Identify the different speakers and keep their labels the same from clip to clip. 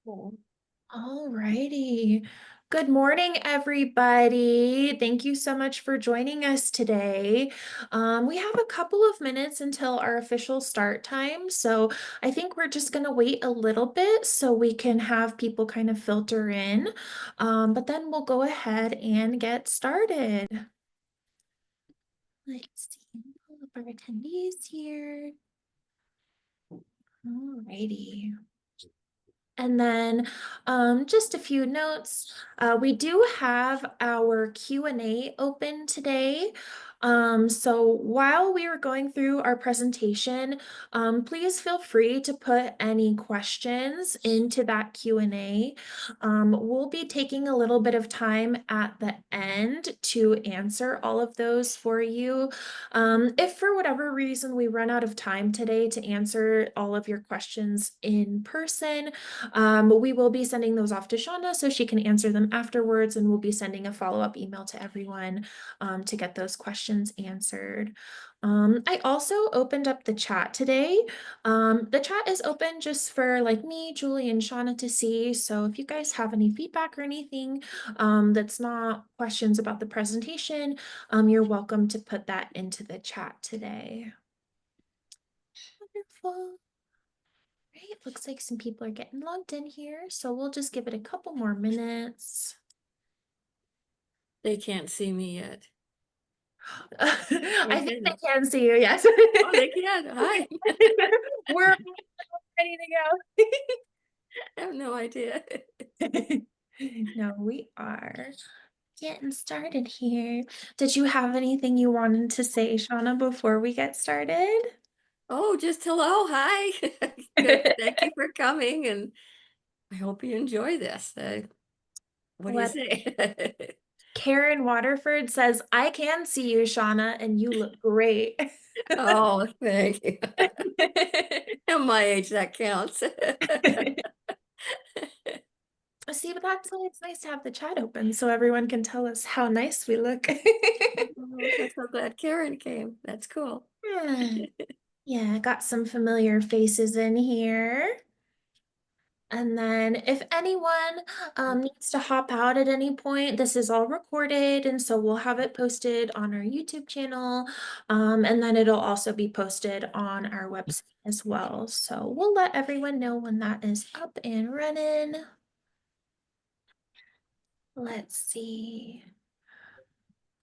Speaker 1: Cool.
Speaker 2: All righty. Good morning, everybody. Thank you so much for joining us today. We have a couple of minutes until our official start time, so I think we're just going to wait a little bit so we can have people kind of filter in. But then we'll go ahead and get started. Let's see, pull up our attendees here. All righty. And then just a few notes. We do have our Q&A open today. So while we were going through our presentation, please feel free to put any questions into that Q&A. We'll be taking a little bit of time at the end to answer all of those for you. If for whatever reason we run out of time today to answer all of your questions in person, we will be sending those off to Shauna so she can answer them afterwards, and we'll be sending a follow-up email to everyone to get those questions answered. I also opened up the chat today. The chat is open just for like me, Julie, and Shauna to see. So if you guys have any feedback or anything that's not questions about the presentation, you're welcome to put that into the chat today. Wonderful. Right, looks like some people are getting logged in here, so we'll just give it a couple more minutes.
Speaker 1: They can't see me yet. Or
Speaker 2: I think
Speaker 1: can
Speaker 2: they
Speaker 1: they?
Speaker 2: can see you, yes.
Speaker 1: Oh, they can. Hi.
Speaker 2: We're ready to
Speaker 1: I have no idea.
Speaker 2: go. No, we are getting started here. Did you have anything you wanted to say, Shauna, before we get started?
Speaker 1: Oh, just hello. Hi. Good. Thank you for coming, and I hope you enjoy this. What do you
Speaker 2: Let
Speaker 1: say?
Speaker 2: Karen Waterford says, I can see you, Shauna, and you look great.
Speaker 1: Oh, thank you. At my age, that counts.
Speaker 2: See, but that's why it's nice to have the chat open so everyone can tell us how nice we look.
Speaker 1: Oh, I'm so glad Karen came. That's cool.
Speaker 2: Yeah, yeah, got some familiar faces in here. And then if anyone needs to hop out at any point, this is all recorded, and so we'll have it posted on our YouTube channel. And then it'll also be posted on our website as well. So we'll let everyone know when that is up and running. Let's see.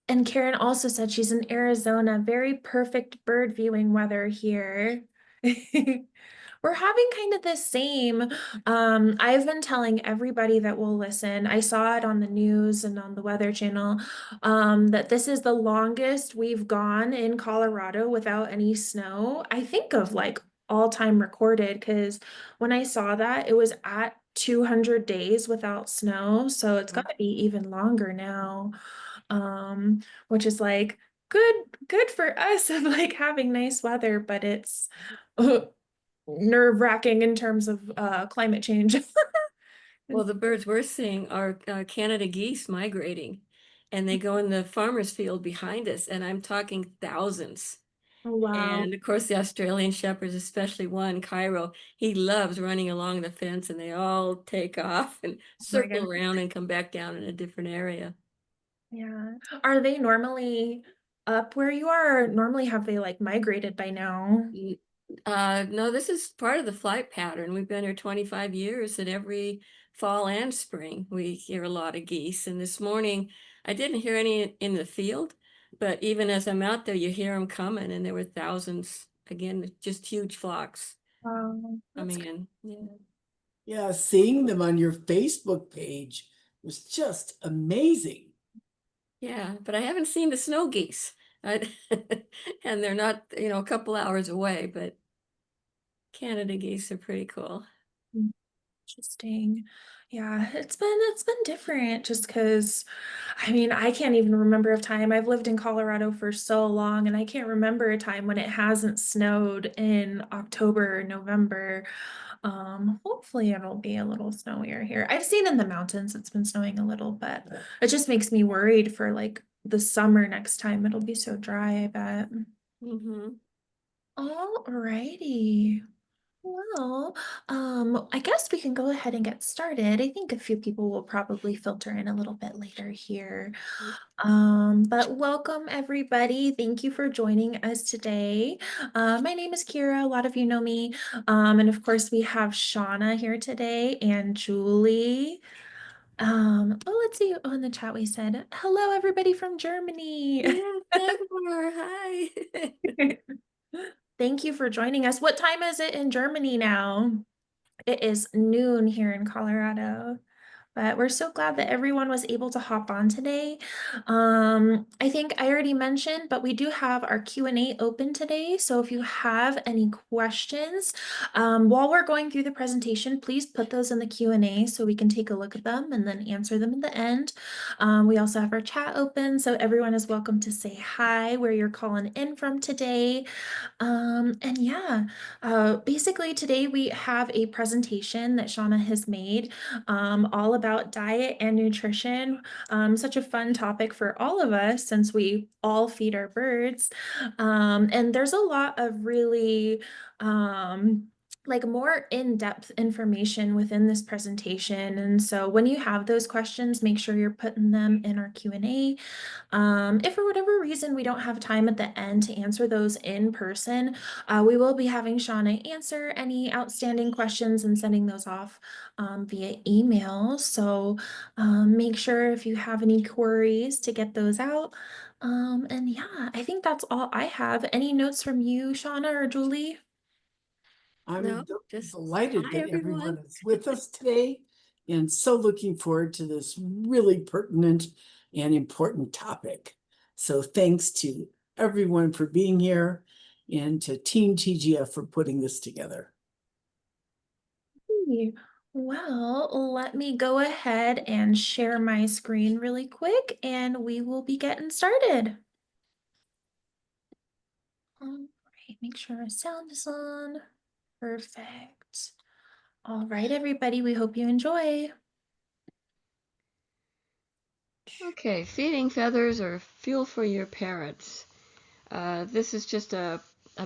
Speaker 2: And Karen also said she's in Arizona. Very perfect bird viewing weather here. We're having kind of the same. I've been telling everybody that will listen. I saw it on the news and on the Weather Channel, that this is the longest we've gone in Colorado without any snow. I think of like all time recorded, because when I saw that, it was at 200 days without snow. So it's got to be even longer now, which is like good for us of like having nice weather, but it's nerve-wracking in terms of climate change.
Speaker 1: Well, the birds we're seeing are Canada geese migrating, and they go in the farmer's field behind us, and I'm talking thousands.
Speaker 2: Oh, wow.
Speaker 1: And of course, the Australian shepherds, especially one, Cairo, he loves running along the fence, and they all take off and
Speaker 2: Oh my
Speaker 1: circle
Speaker 2: goodness.
Speaker 1: around and come back down in a different area.
Speaker 2: Yeah. Are they normally up where you are, or normally have they like migrated by now?
Speaker 1: N- no, this is part of the flight pattern. We've been here 25 years, and every fall and spring we hear a lot of geese. And this morning, I didn't hear any in the field, but even as I'm out there, you hear them coming, and there were thousands, again, just huge flocks
Speaker 2: That's
Speaker 1: coming
Speaker 2: good.
Speaker 1: in. Yeah.
Speaker 3: Yeah, seeing them on your Facebook page was just amazing.
Speaker 1: Yeah, but I haven't seen the snow geese. I, and they're not, a couple hours away, but Canada geese are pretty cool.
Speaker 2: Interesting. Yeah, it's been different just because I mean, I can't even remember a time. I've lived in Colorado for so long, and I can't remember a time when it hasn't snowed in October or November. Hopefully it'll be a little snowier here. I've seen in the mountains it's been snowing a little, but it just makes me worried for like the summer next time. It'll be so dry, I bet.
Speaker 1: Hmm.
Speaker 2: All righty. Well, I guess we can go ahead and get started. I think a few people will probably filter in a little bit later here. But welcome everybody. Thank you for joining us today. My name is Kira. A lot of you know me. And of course we have Shauna here today and Julie. Let's see. Oh, in the chat we said, hello everybody from Germany.
Speaker 1: Yeah, Dagmar, hi.
Speaker 2: Thank you for joining us. What time is it in Germany now? It is noon here in Colorado, but we're so glad that everyone was able to hop on today. I think I already mentioned, but we do have our Q&A open today. So if you have any questions, while we're going through the presentation, please put those in the Q&A so we can take a look at them and then answer them at the end. We also have our chat open, so everyone is welcome to say hi where you're calling in from today. And yeah, basically today we have a presentation that Shauna has made all about diet and nutrition. Such a fun topic for all of us since we all feed our birds. And there's a lot of really like more in-depth information within this presentation. And so when you have those questions, make sure you're putting them in our Q&A. If for whatever reason we don't have time at the end to answer those in person, we will be having Shauna answer any outstanding questions and sending those off via email. So make sure if you have any queries to get those out. And yeah, I think that's all I have. Any notes from you, Shauna or Julie?
Speaker 1: No,
Speaker 3: I'm
Speaker 1: just
Speaker 3: delighted
Speaker 1: hi,
Speaker 3: that
Speaker 1: everyone.
Speaker 3: everyone is with us today and so looking forward to this really pertinent and important topic. So thanks to everyone for being here and to Team TGF for putting this together.
Speaker 2: Hey, well, let me go ahead and share my screen really quick and we will be getting started. All right, make sure our sound is on. Perfect. All right, everybody, we hope you enjoy.
Speaker 1: Okay, feeding feathers or fuel for your parrots. This is just a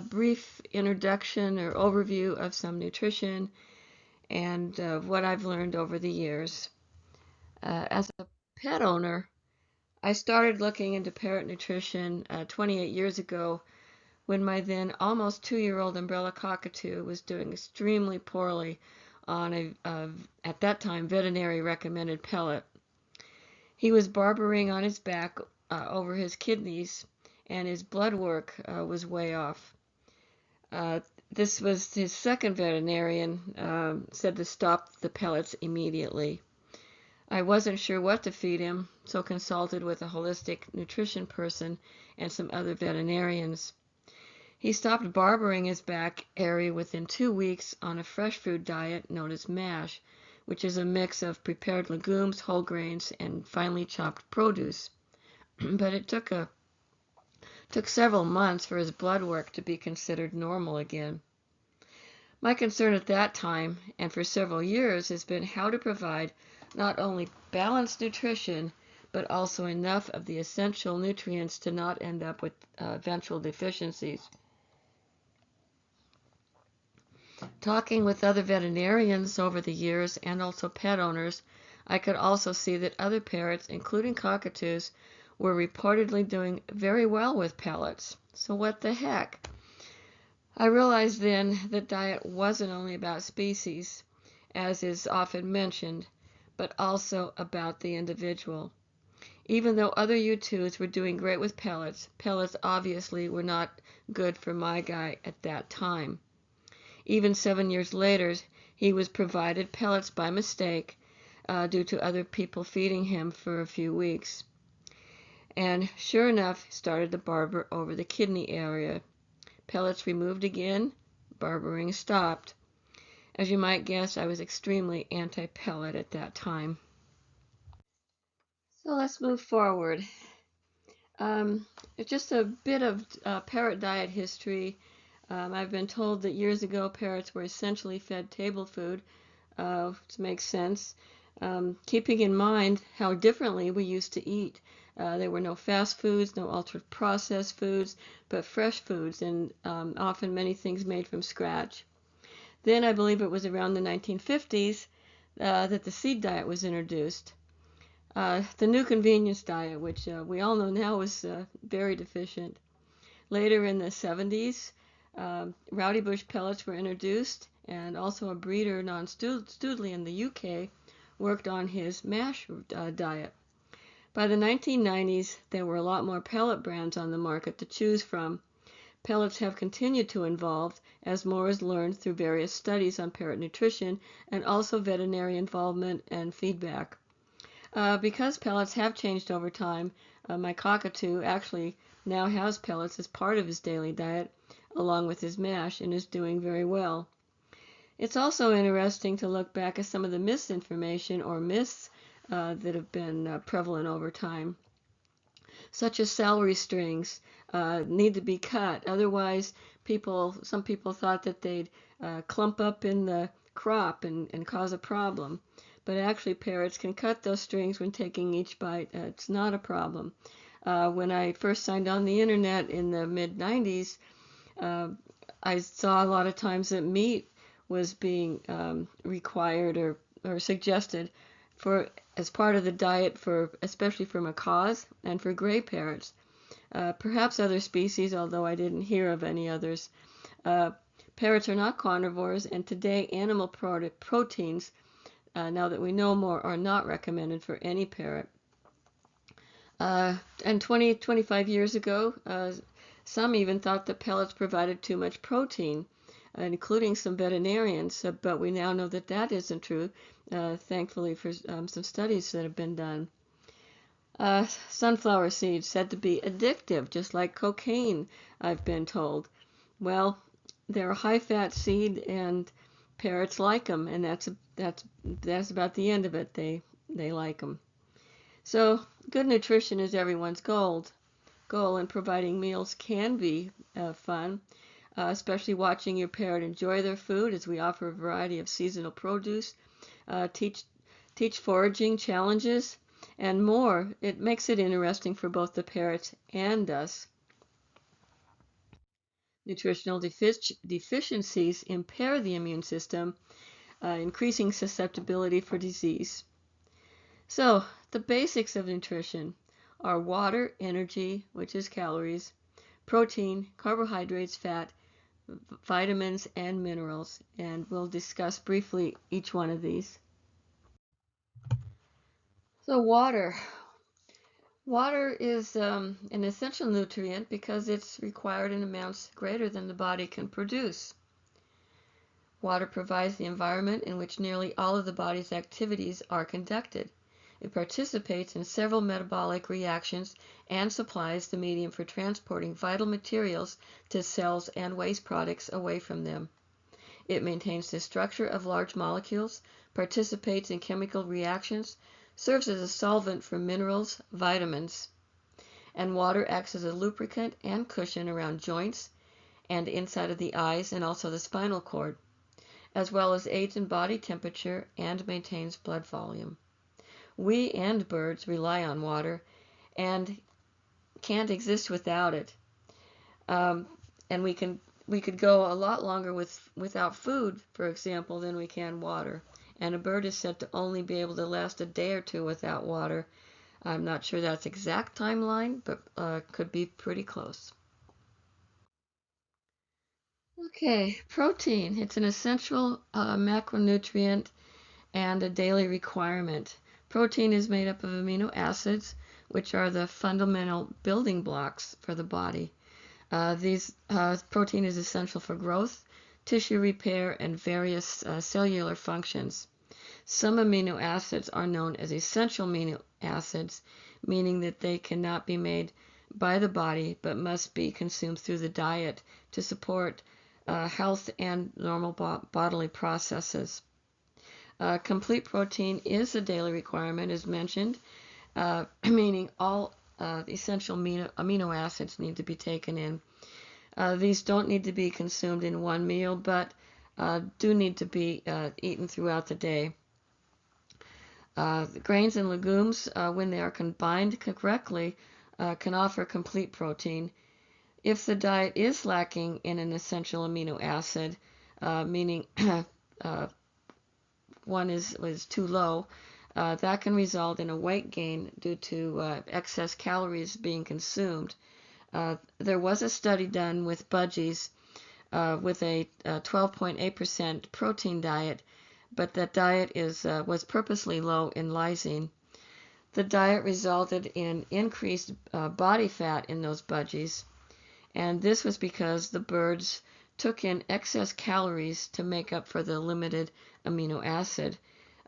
Speaker 1: brief introduction or overview of some nutrition and what I've learned over the years. As a pet owner, I started looking into parrot nutrition 28 years ago when my then almost 2-year-old umbrella cockatoo was doing extremely poorly on at that time, veterinary recommended pellet. He was barbering on his back over his kidneys, and his blood work was way off. This was his second veterinarian said to stop the pellets immediately. I wasn't sure what to feed him, so consulted with a holistic nutrition person and some other veterinarians. He stopped barbering his back area within 2 weeks on a fresh food diet known as MASH, which is a mix of prepared legumes, whole grains, and finely chopped produce. But it took several months for his blood work to be considered normal again. My concern at that time, and for several years, has been how to provide not only balanced nutrition, but also enough of the essential nutrients to not end up with eventual deficiencies. Talking with other veterinarians over the years and also pet owners, I could also see that other parrots, including cockatoos, were reportedly doing very well with pellets. So what the heck? I realized then that diet wasn't only about species, as is often mentioned, but also about the individual. Even though other U2s were doing great with pellets, pellets obviously were not good for my guy at that time. Even 7 years later, he was provided pellets by mistake due to other people feeding him for a few weeks. And sure enough, started to barber over the kidney area. Pellets removed again, barbering stopped. As you might guess, I was extremely anti-pellet at that time. So let's move forward. Just a bit of parrot diet history. I've been told that years ago parrots were essentially fed table food, which makes sense. Keeping in mind how differently we used to eat. There were no fast foods, no ultra-processed foods, but fresh foods, and often many things made from scratch. Then I believe it was around the 1950s that the seed diet was introduced. The new convenience diet, which we all know now is very deficient. Later in the 70s, Rowdy Bush pellets were introduced, and also a breeder, Non Studley in the UK, worked on his mash diet. By the 1990s, there were a lot more pellet brands on the market to choose from. Pellets have continued to evolve as more is learned through various studies on parrot nutrition and also veterinary involvement and feedback. Because pellets have changed over time, my cockatoo actually now has pellets as part of his daily diet along with his mash and is doing very well. It's also interesting to look back at some of the misinformation or myths that have been prevalent over time, such as celery strings need to be cut. Otherwise, some people thought that they'd clump up in the crop and cause a problem. But actually, parrots can cut those strings when taking each bite. It's not a problem. When I first signed on the internet in the mid-90s, I saw a lot of times that meat was being required or suggested as part of the diet especially for macaws and for gray parrots. Perhaps other species, although I didn't hear of any others. Parrots are not carnivores, and today animal proteins, now that we know more, are not recommended for any parrot. And 25 years ago, some even thought that pellets provided too much protein, including some veterinarians, but we now know that that isn't true, thankfully for some studies that have been done. Sunflower seeds said to be addictive, just like cocaine, I've been told. Well, they're a high-fat seed, and parrots like them, and that's about the end of it. They like them. So good nutrition is everyone's goal, and providing meals can be fun, especially watching your parrot enjoy their food as we offer a variety of seasonal produce, teach foraging challenges, and more. It makes it interesting for both the parrots and us. Nutritional deficiencies impair the immune system, increasing susceptibility for disease. So, the basics of nutrition are water, energy, which is calories, protein, carbohydrates, fat, vitamins, and minerals. And we'll discuss briefly each one of these. So, water. Water is an essential nutrient because it's required in amounts greater than the body can produce. Water provides the environment in which nearly all of the body's activities are conducted. It participates in several metabolic reactions and supplies the medium for transporting vital materials to cells and waste products away from them. It maintains the structure of large molecules, participates in chemical reactions, serves as a solvent for minerals, vitamins, and water acts as a lubricant and cushion around joints and inside of the eyes and also the spinal cord, as well as aids in body temperature and maintains blood volume. We and birds rely on water and can't exist without it. And we could go a lot longer without food, for example, than we can water. And a bird is said to only be able to last a day or two without water. I'm not sure that's exact timeline, but could be pretty close. Okay, protein. It's an essential macronutrient and a daily requirement. Protein is made up of amino acids, which are the fundamental building blocks for the body. Protein is essential for growth, tissue repair, and various cellular functions. Some amino acids are known as essential amino acids, meaning that they cannot be made by the body but must be consumed through the diet to support health and normal bodily processes. Complete protein is a daily requirement, as mentioned, meaning all essential amino acids need to be taken in. These don't need to be consumed in one meal, but do need to be eaten throughout the day. The grains and legumes, when they are combined correctly, can offer complete protein. If the diet is lacking in an essential amino acid, meaning one was too low, that can result in a weight gain due to excess calories being consumed. There was a study done with budgies with a 12.8% protein diet, but that diet was purposely low in lysine. The diet resulted in increased body fat in those budgies, and this was because the birds took in excess calories to make up for the limited amino acid,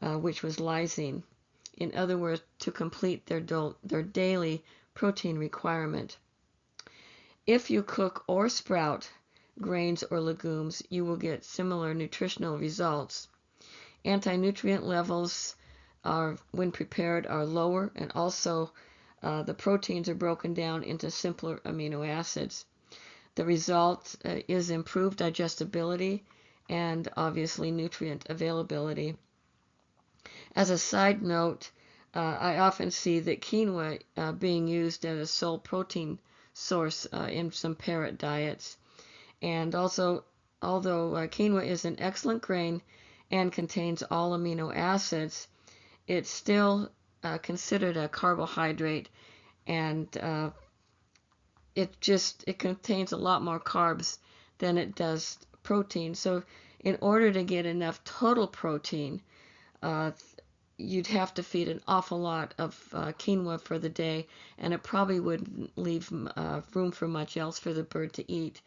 Speaker 1: which was lysine. In other words, to complete their daily protein requirement. If you cook or sprout grains or legumes, you will get similar nutritional results. Anti-nutrient levels when prepared, are lower, and also the proteins are broken down into simpler amino acids. The result is improved digestibility and obviously nutrient availability. As a side note, I often see that quinoa being used as a sole protein source in some parrot diets. And also, although quinoa is an excellent grain and contains all amino acids, it's still considered a carbohydrate, and it contains a lot more carbs than it does protein. So in order to get enough total protein, you'd have to feed an awful lot of quinoa for the day, and it probably wouldn't leave room for much else for the bird to eat.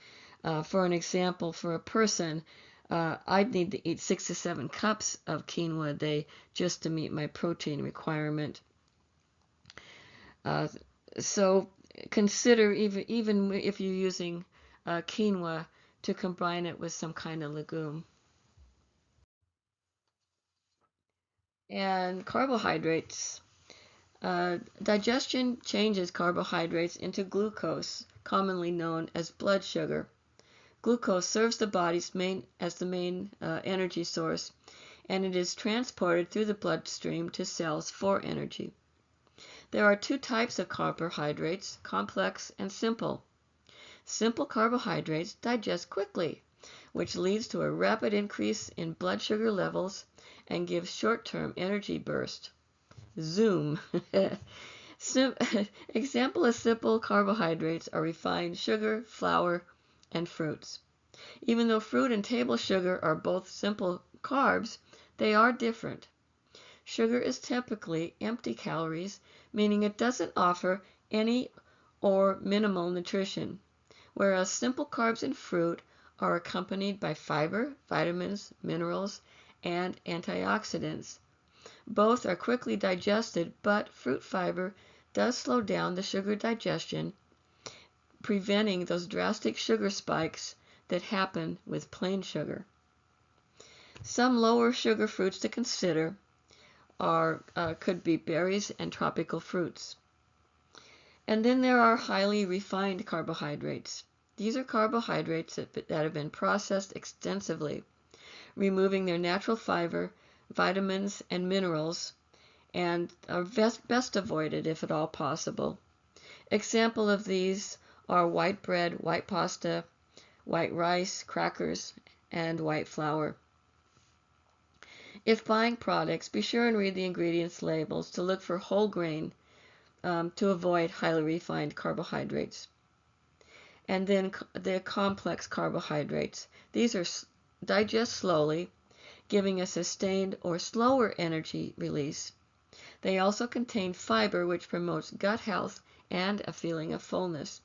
Speaker 1: For an example, for a person, I'd need to eat 6 to 7 cups of quinoa a day just to meet my protein requirement. So consider, even if you're using quinoa, to combine it with some kind of legume. And carbohydrates. Digestion changes carbohydrates into glucose, commonly known as blood sugar. Glucose serves the body's main energy source, and it is transported through the bloodstream to cells for energy. There are 2 types of carbohydrates, complex and simple. Simple carbohydrates digest quickly, which leads to a rapid increase in blood sugar levels and gives short-term energy burst. Zoom. Example of simple carbohydrates are refined sugar, flour, and fruits. Even though fruit and table sugar are both simple carbs, they are different. Sugar is typically empty calories, meaning it doesn't offer any or minimal nutrition, whereas simple carbs in fruit are accompanied by fiber, vitamins, minerals, and antioxidants. Both are quickly digested, but fruit fiber does slow down the sugar digestion, preventing those drastic sugar spikes that happen with plain sugar. Some lower sugar fruits to consider could be berries and tropical fruits. And then there are highly refined carbohydrates. These are carbohydrates that have been processed extensively, removing their natural fiber, vitamins, and minerals, and are best avoided if at all possible. Example of these are white bread, white pasta, white rice, crackers, and white flour. If buying products, be sure and read the ingredients labels to look for whole grain to avoid highly refined carbohydrates. And then the complex carbohydrates. These are digest slowly, giving a sustained or slower energy release. They also contain fiber, which promotes gut health and a feeling of fullness.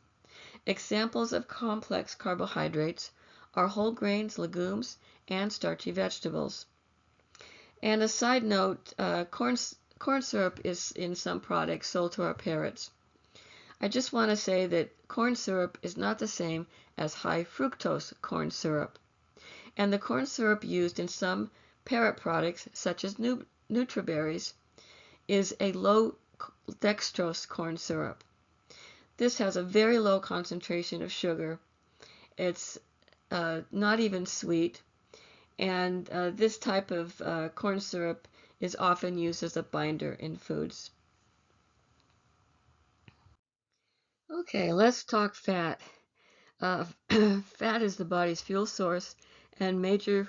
Speaker 1: Examples of complex carbohydrates are whole grains, legumes, and starchy vegetables. And a side note, corn syrup is in some products sold to our parrots. I just want to say that corn syrup is not the same as high fructose corn syrup. And the corn syrup used in some parrot products, such as Nutriberries, is a low dextrose corn syrup. This has a very low concentration of sugar. It's not even sweet. And this type of corn syrup is often used as a binder in foods. Okay, let's talk fat. Fat is the body's fuel source and major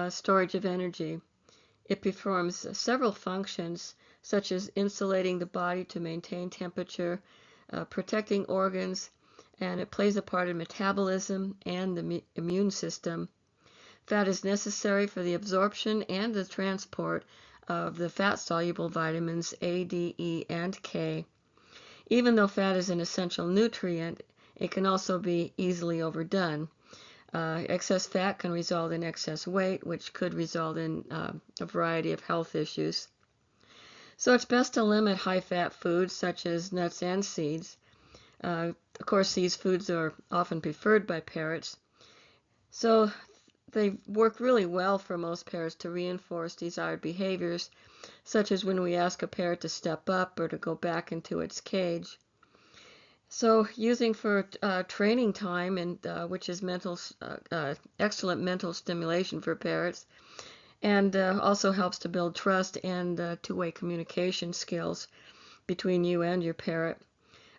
Speaker 1: storage of energy. It performs several functions, such as insulating the body to maintain temperature, protecting organs, and it plays a part in metabolism and the immune system. Fat is necessary for the absorption and the transport of the fat-soluble vitamins A, D, E, and K. Even though fat is an essential nutrient, it can also be easily overdone. Excess fat can result in excess weight, which could result in a variety of health issues. So it's best to limit high-fat foods such as nuts and seeds. Of course, these foods are often preferred by parrots. So they work really well for most parrots to reinforce desired behaviors, such as when we ask a parrot to step up or to go back into its cage. So using for training time, and which is excellent mental stimulation for parrots, and also helps to build trust and two-way communication skills between you and your parrot.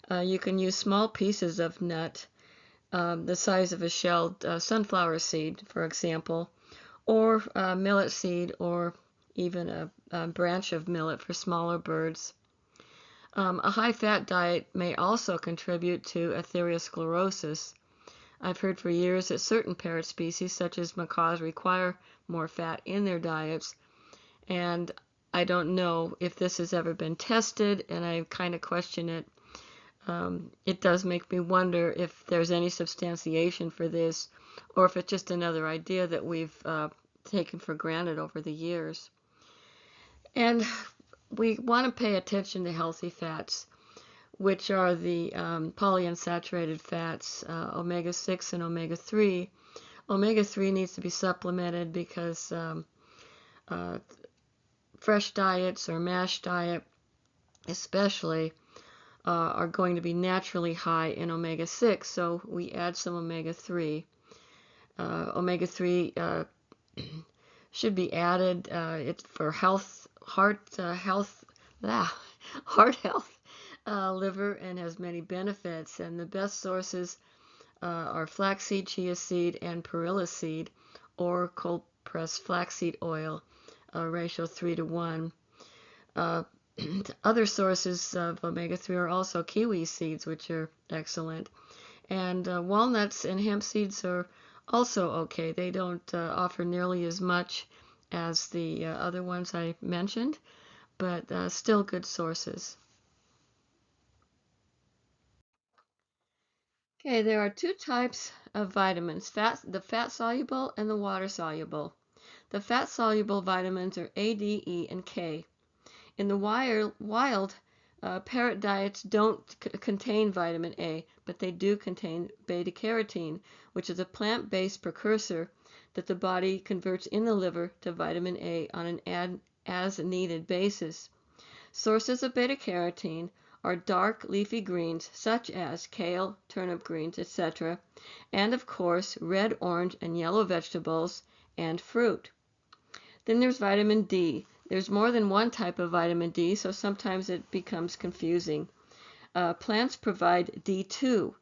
Speaker 1: You can use small pieces of nut, the size of a shelled sunflower seed, for example, or millet seed, or even a branch of millet for smaller birds. A high-fat diet may also contribute to atherosclerosis. I've heard for years that certain parrot species, such as macaws, require more fat in their diets, and I don't know if this has ever been tested, and I kind of question it. It does make me wonder if there's any substantiation for this, or if it's just another idea that we've taken for granted over the years. And we want to pay attention to healthy fats, which are the polyunsaturated fats, omega-6 and omega-3. Omega-3 needs to be supplemented because fresh diets or MASH diet especially are going to be naturally high in omega-6, so we add some omega-3. Omega-3 should be added. It's for heart health, liver, and has many benefits. And the best sources are flaxseed, chia seed, and perilla seed, or cold pressed flaxseed oil, ratio 3:1. Other sources of omega-3 are also kiwi seeds, which are excellent. And walnuts and hemp seeds are also okay. They don't offer nearly as much as the other ones I mentioned, but still good sources. Okay, there are two types of vitamins, the fat-soluble and the water-soluble. The fat-soluble vitamins are A, D, E, and K. In the wild, parrot diets don't contain vitamin A, but they do contain beta-carotene, which is a plant-based precursor that the body converts in the liver to vitamin A on an as-needed basis. Sources of beta-carotene are dark leafy greens such as kale, turnip greens, etc., and of course red, orange, and yellow vegetables and fruit. Then there's vitamin D. There's more than one type of vitamin D, so sometimes it becomes confusing. Plants provide D2,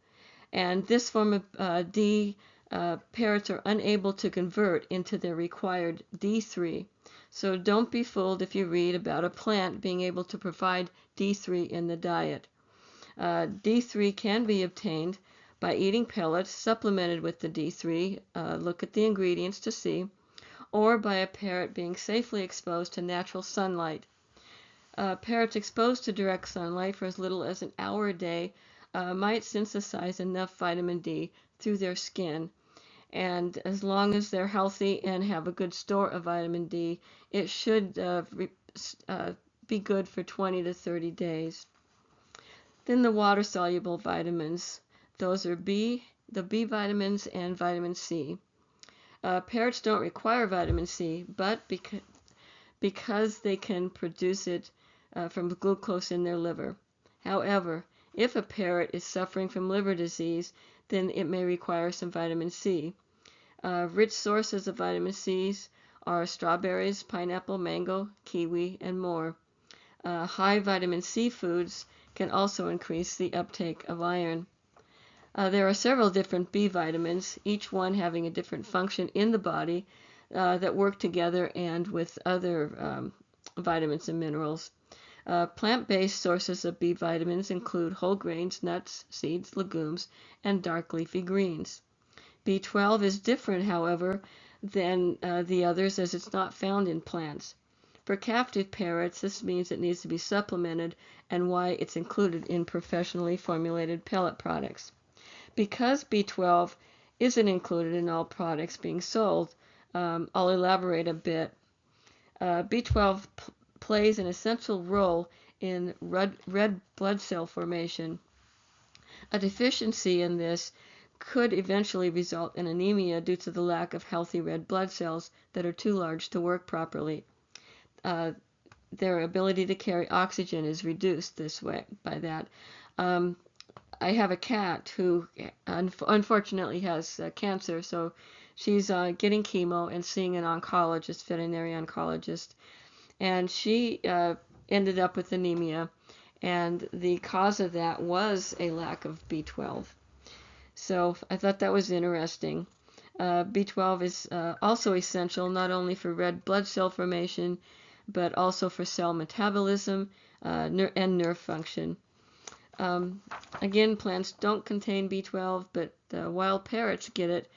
Speaker 1: and this form of D, parrots are unable to convert into their required D3. So don't be fooled if you read about a plant being able to provide D3 in the diet. D3 can be obtained by eating pellets supplemented with the D3. Look at the ingredients to see. Or by a parrot being safely exposed to natural sunlight. Parrots exposed to direct sunlight for as little as an hour a day might synthesize enough vitamin D through their skin. And as long as they're healthy and have a good store of vitamin D, it should be good for 20 to 30 days. Then the water-soluble vitamins. Those are the B vitamins and vitamin C. Parrots don't require vitamin C, but because they can produce it from glucose in their liver. However, if a parrot is suffering from liver disease, then it may require some vitamin C. Rich sources of vitamin C are strawberries, pineapple, mango, kiwi, and more. High vitamin C foods can also increase the uptake of iron. There are several different B vitamins, each one having a different function in the body that work together and with other vitamins and minerals. Plant-based sources of B vitamins include whole grains, nuts, seeds, legumes, and dark leafy greens. B12 is different, however, than the others as it's not found in plants. For captive parrots, this means it needs to be supplemented and why it's included in professionally formulated pellet products. Because B12 isn't included in all products being sold, I'll elaborate a bit. B12 plays an essential role in red blood cell formation. A deficiency in this could eventually result in anemia due to the lack of healthy red blood cells that are too large to work properly. Their ability to carry oxygen is reduced this way by that. I have a cat who unfortunately has cancer, so she's getting chemo and seeing an oncologist, veterinary oncologist, and she ended up with anemia, and the cause of that was a lack of B12. So I thought that was interesting. B12 is also essential not only for red blood cell formation, but also for cell metabolism and nerve function. Again, plants don't contain B12, but wild parrots get it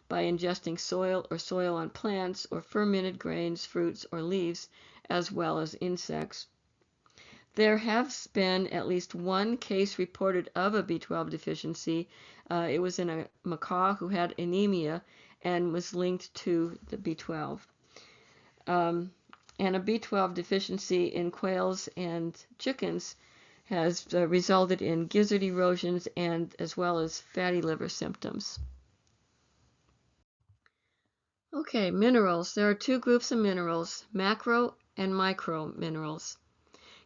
Speaker 1: by ingesting soil or soil on plants or fermented grains, fruits, or leaves, as well as insects. There has been at least one case reported of a B12 deficiency. It was in a macaw who had anemia and was linked to the B12. And a B12 deficiency in quails and chickens has resulted in gizzard erosions and as well as fatty liver symptoms. Okay, minerals. There are two groups of minerals, macro and micro minerals.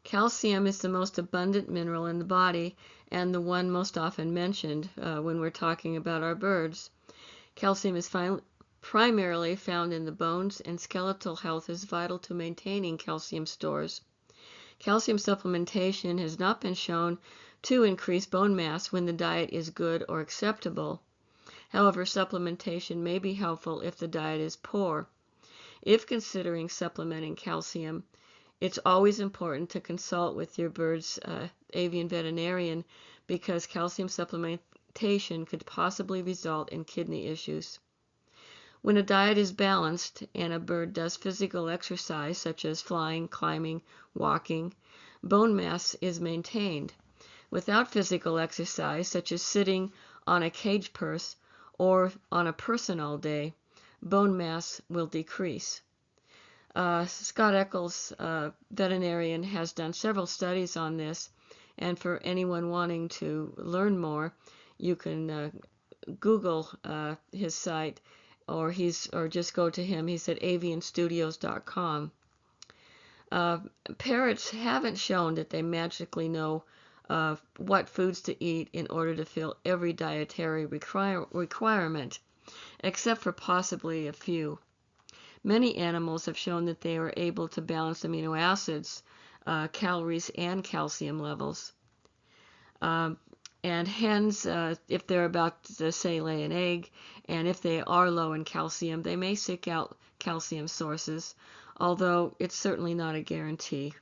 Speaker 1: Calcium is the most abundant mineral in the body and the one most often mentioned when we're talking about our birds. Calcium is primarily found in the bones, and skeletal health is vital to maintaining calcium stores. Calcium supplementation has not been shown to increase bone mass when the diet is good or acceptable. However, supplementation may be helpful if the diet is poor. If considering supplementing calcium, it's always important to consult with your bird's avian veterinarian because calcium supplementation could possibly result in kidney issues. When a diet is balanced and a bird does physical exercise such as flying, climbing, walking, bone mass is maintained. Without physical exercise such as sitting on a cage purse or on a person all day, bone mass will decrease. Scott Eccles, veterinarian, has done several studies on this, and for anyone wanting to learn more, you can Google his site, or just go to him. He's at avianstudios.com. Parrots haven't shown that they magically know what foods to eat in order to fill every dietary requirement, except for possibly a few. Many animals have shown that they are able to balance amino acids, calories, and calcium levels. And hens, if they're about to, say, lay an egg, and if they are low in calcium, they may seek out calcium sources, although it's certainly not a guarantee.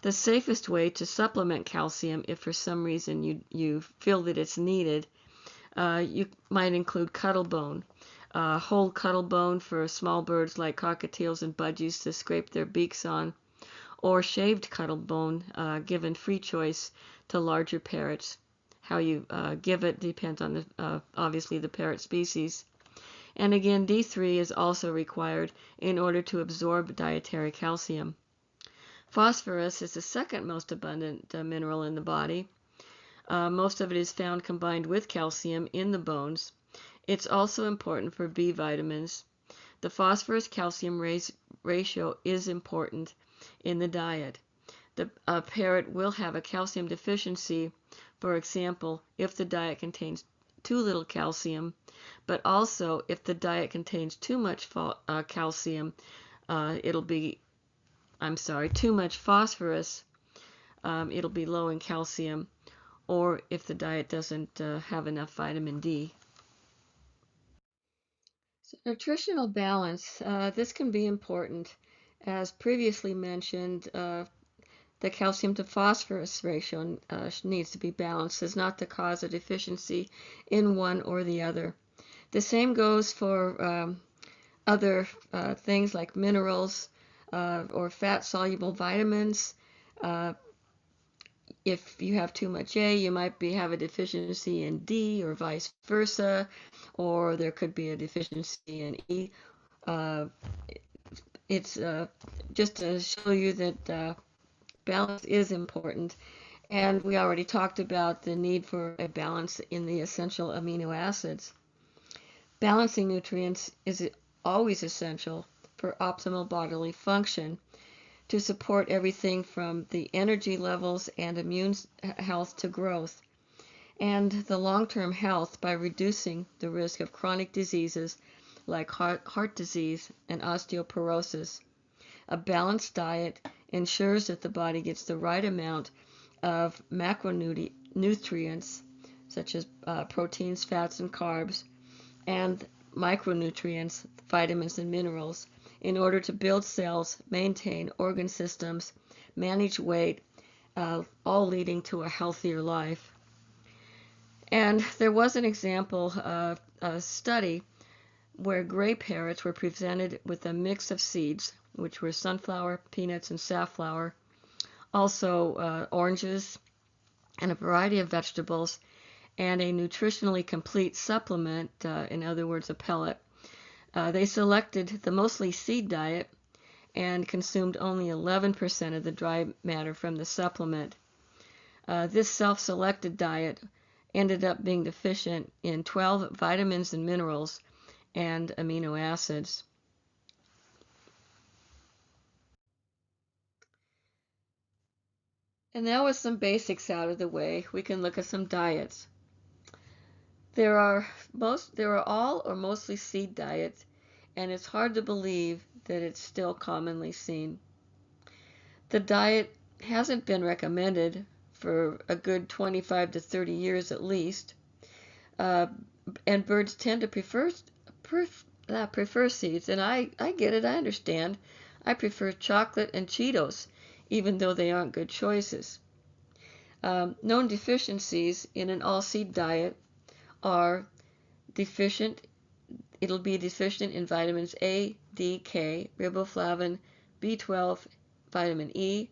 Speaker 1: The safest way to supplement calcium, if for some reason you feel that it's needed, you might include cuttle bone. Whole cuttle bone for small birds like cockatiels and budgies to scrape their beaks on, or shaved cuttle bone given free choice to larger parrots. How you give it depends on obviously the parrot species. And again, D3 is also required in order to absorb dietary calcium. Phosphorus is the second most abundant mineral in the body. Most of it is found combined with calcium in the bones. It's also important for B vitamins. The phosphorus-calcium ratio is important in the diet. The parrot will have a calcium deficiency, for example, if the diet contains too little calcium, but also if the diet contains too much calcium, too much phosphorus, it'll be low in calcium, or if the diet doesn't have enough vitamin D. So nutritional balance, this can be important. As previously mentioned, the calcium to phosphorus ratio needs to be balanced as not to cause a deficiency in one or the other. The same goes for other things like minerals or fat-soluble vitamins. If you have too much A, you might have a deficiency in D or vice versa, or there could be a deficiency in E. It's just to show you that balance is important. And we already talked about the need for a balance in the essential amino acids. Balancing nutrients is always essential for optimal bodily function to support everything from the energy levels and immune health to growth, and the long-term health by reducing the risk of chronic diseases like heart disease and osteoporosis. A balanced diet ensures that the body gets the right amount of macronutrients, such as proteins, fats, and carbs, and micronutrients, vitamins, and minerals, in order to build cells, maintain organ systems, manage weight, all leading to a healthier life. And there was an example of a study where gray parrots were presented with a mix of seeds, which were sunflower, peanuts, and safflower, also oranges, and a variety of vegetables, and a nutritionally complete supplement, in other words, a pellet. They selected the mostly seed diet and consumed only 11% of the dry matter from the supplement. This self-selected diet ended up being deficient in 12 vitamins and minerals and amino acids. And now with some basics out of the way, we can look at some diets. There are all or mostly seed diets, and it's hard to believe that it's still commonly seen. The diet hasn't been recommended for a good 25 to 30 years at least, and birds tend to prefer seeds, and I get it, I understand. I prefer chocolate and Cheetos, even though they aren't good choices. Known deficiencies in an all-seed diet are it'll be deficient in vitamins A, D, K, riboflavin, B12, vitamin E.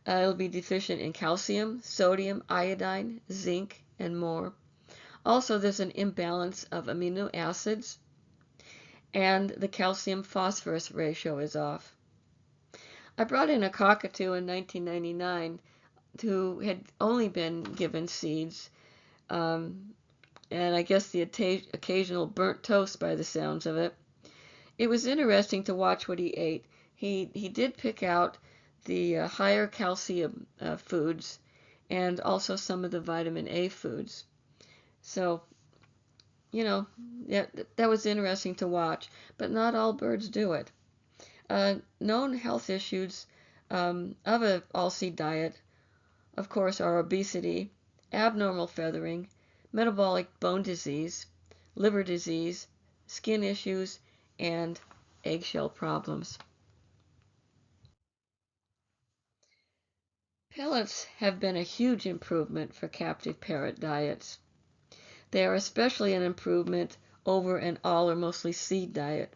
Speaker 1: It'll be deficient in calcium, sodium, iodine, zinc, and more. Also, there's an imbalance of amino acids, and the calcium-phosphorus ratio is off. I brought in a cockatoo in 1999 who had only been given seeds, and I guess the occasional burnt toast by the sounds of it. It was interesting to watch what he ate. He did pick out the higher calcium foods and also some of the vitamin A foods. So, yeah, that was interesting to watch, but not all birds do it. Known health issues of an all-seed diet, of course, are obesity, abnormal feathering, metabolic bone disease, liver disease, skin issues, and eggshell problems. Pellets have been a huge improvement for captive parrot diets. They are especially an improvement over an all or mostly seed diet.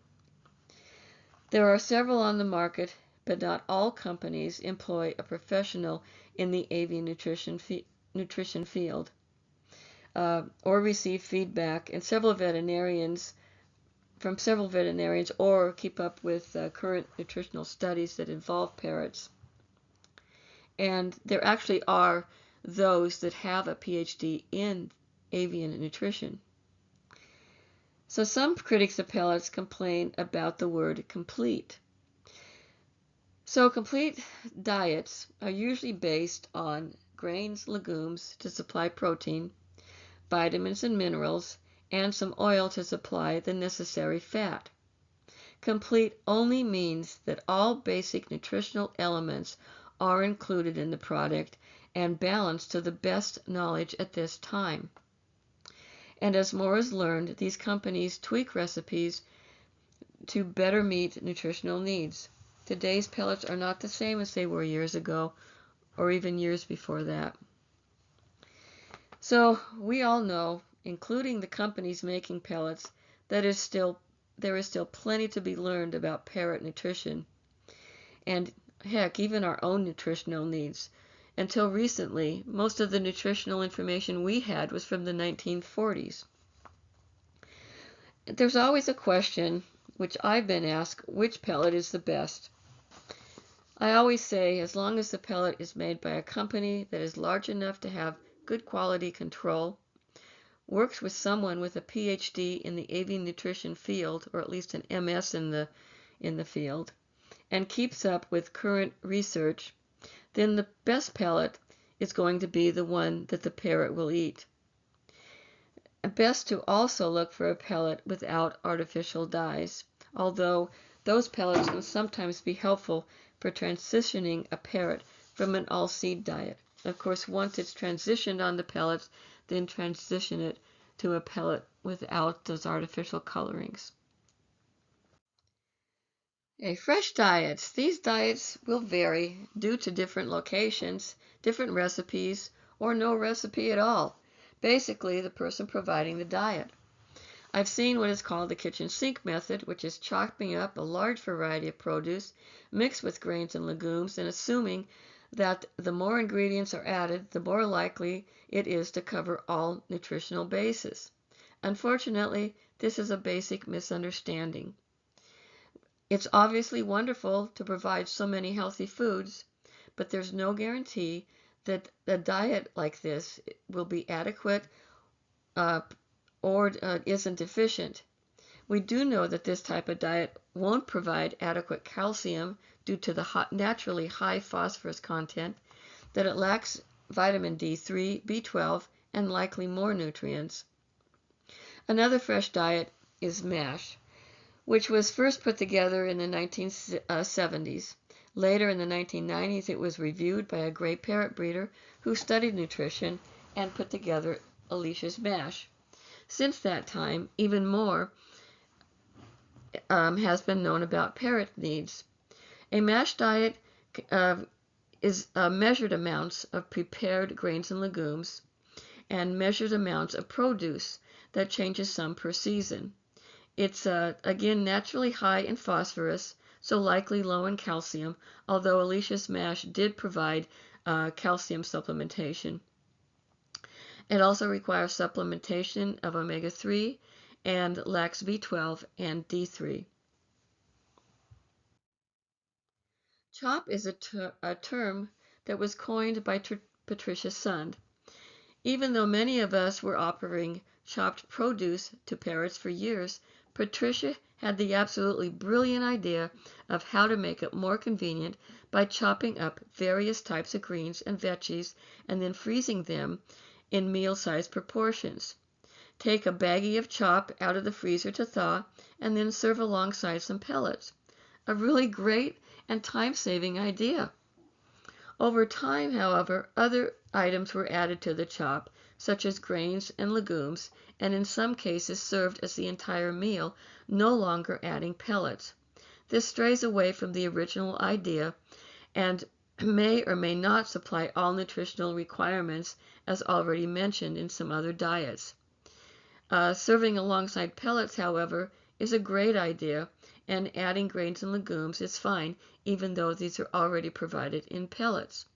Speaker 1: There are several on the market, but not all companies employ a professional in the avian nutrition field or receive feedback from several veterinarians or keep up with current nutritional studies that involve parrots. And there actually are those that have a PhD in avian nutrition. So some critics of pellets complain about the word complete. So complete diets are usually based on grains, legumes to supply protein, vitamins and minerals, and some oil to supply the necessary fat. Complete only means that all basic nutritional elements are included in the product and balanced to the best knowledge at this time. And as more is learned, these companies tweak recipes to better meet nutritional needs. Today's pellets are not the same as they were years ago, or even years before that. So we all know, including the companies making pellets, that there is still plenty to be learned about parrot nutrition, and heck, even our own nutritional needs. Until recently, most of the nutritional information we had was from the 1940s. There's always a question, which I've been asked, which pellet is the best? I always say, as long as the pellet is made by a company that is large enough to have good quality control, works with someone with a PhD in the avian nutrition field, or at least an MS in the field, and keeps up with current research, then the best pellet is going to be the one that the parrot will eat. Best to also look for a pellet without artificial dyes, although those pellets can sometimes be helpful for transitioning a parrot from an all-seed diet. Of course, once it's transitioned on the pellets, then transition it to a pellet without those artificial colorings. Fresh diets. These diets will vary due to different locations, different recipes, or no recipe at all. Basically, the person providing the diet. I've seen what is called the kitchen sink method, which is chopping up a large variety of produce mixed with grains and legumes and assuming that the more ingredients are added, the more likely it is to cover all nutritional bases. Unfortunately, this is a basic misunderstanding. It's obviously wonderful to provide so many healthy foods, but there's no guarantee that a diet like this will be adequate or isn't efficient. We do know that this type of diet won't provide adequate calcium due to the naturally high phosphorus content, that it lacks vitamin D3, B12, and likely more nutrients. Another fresh diet is MASH, which was first put together in the 1970s. Later in the 1990s, it was reviewed by a gray parrot breeder who studied nutrition and put together Alicia's MASH. Since that time, even more has been known about parrot needs. A MASH diet is measured amounts of prepared grains and legumes and measured amounts of produce that changes some per season. It's again naturally high in phosphorus, so likely low in calcium, although Alicia's MASH did provide calcium supplementation. It also requires supplementation of omega-3 and lacks B12 and D3. CHOP is a term that was coined by Patricia Sund. Even though many of us were offering chopped produce to parrots for years, Patricia had the absolutely brilliant idea of how to make it more convenient by chopping up various types of greens and veggies and then freezing them in meal-sized proportions. Take a baggie of chop out of the freezer to thaw and then serve alongside some pellets. A really great and time-saving idea. Over time, however, other items were added to the chop, such as grains and legumes, and in some cases served as the entire meal, no longer adding pellets. This strays away from the original idea and may or may not supply all nutritional requirements as already mentioned in some other diets. Serving alongside pellets, however, is a great idea, and adding grains and legumes is fine, even though these are already provided in pellets.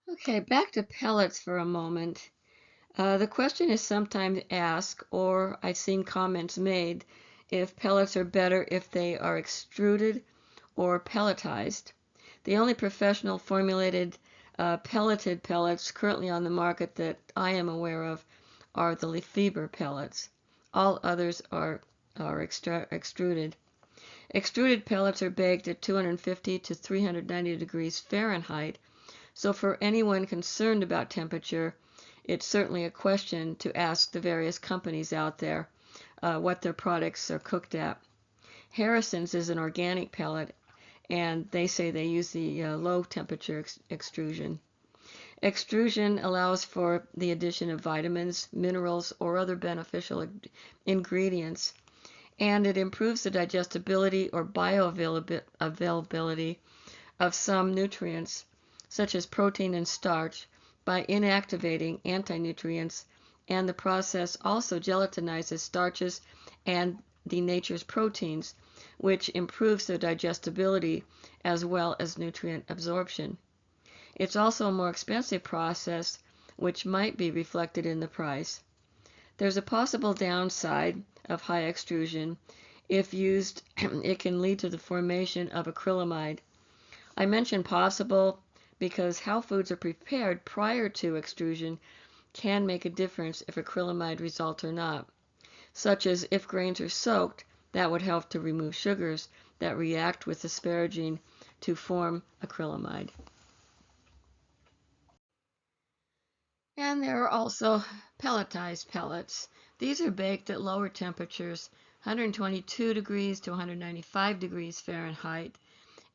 Speaker 1: Okay, back to pellets for a moment. The question is sometimes asked, or I've seen comments made, if pellets are better if they are extruded or pelletized. The only professional formulated pelleted pellets currently on the market that I am aware of are the Lefebvre pellets. All others are extruded. Extruded pellets are baked at 250 to 390 degrees Fahrenheit, so for anyone concerned about temperature, it's certainly a question to ask the various companies out there what their products are cooked at. Harrison's is an organic pellet, and they say they use the low temperature extrusion. Extrusion allows for the addition of vitamins, minerals, or other beneficial ingredients, and it improves the digestibility or bioavailability of some nutrients, such as protein and starch, by inactivating anti-nutrients, and the process also gelatinizes starches and denatures proteins, which improves their digestibility as well as nutrient absorption. It's also a more expensive process, which might be reflected in the price. There's a possible downside of high extrusion. If used, it can lead to the formation of acrylamide. I mention possible because how foods are prepared prior to extrusion can make a difference if acrylamide results or not, such as if grains are soaked, that would help to remove sugars that react with asparagine to form acrylamide. And there are also pelletized pellets. These are baked at lower temperatures, 122 degrees to 195 degrees Fahrenheit.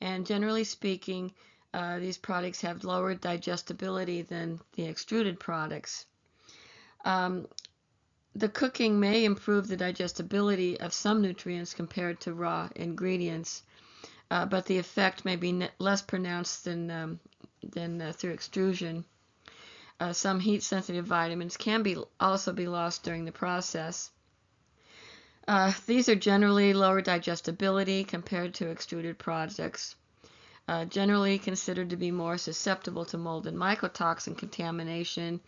Speaker 1: And generally speaking, these products have lower digestibility than the extruded products. The cooking may improve the digestibility of some nutrients compared to raw ingredients, but the effect may be less pronounced than through extrusion. Some heat-sensitive vitamins can also be lost during the process. These are generally lower digestibility compared to extruded products, generally considered to be more susceptible to mold and mycotoxin contamination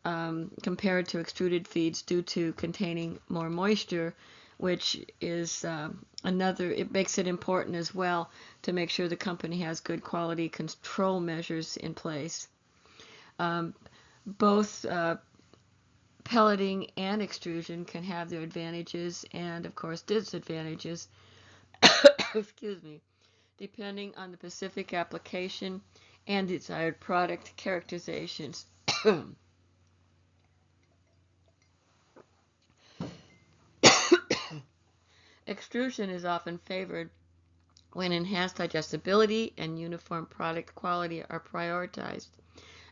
Speaker 1: compared to extruded feeds due to containing more moisture, which is it makes it important as well to make sure the company has good quality control measures in place. Both pelleting and extrusion can have their advantages and, of course, disadvantages, excuse me, depending on the specific application and desired product characterizations. Extrusion is often favored when enhanced digestibility and uniform product quality are prioritized,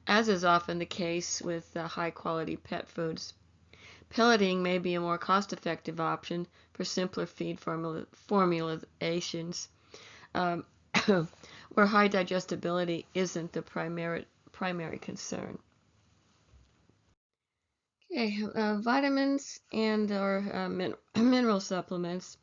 Speaker 1: as is often the case with high-quality pet foods. Pelleting may be a more cost-effective option for simpler feed formulations, where high digestibility isn't the primary concern. Okay, vitamins and or mineral supplements.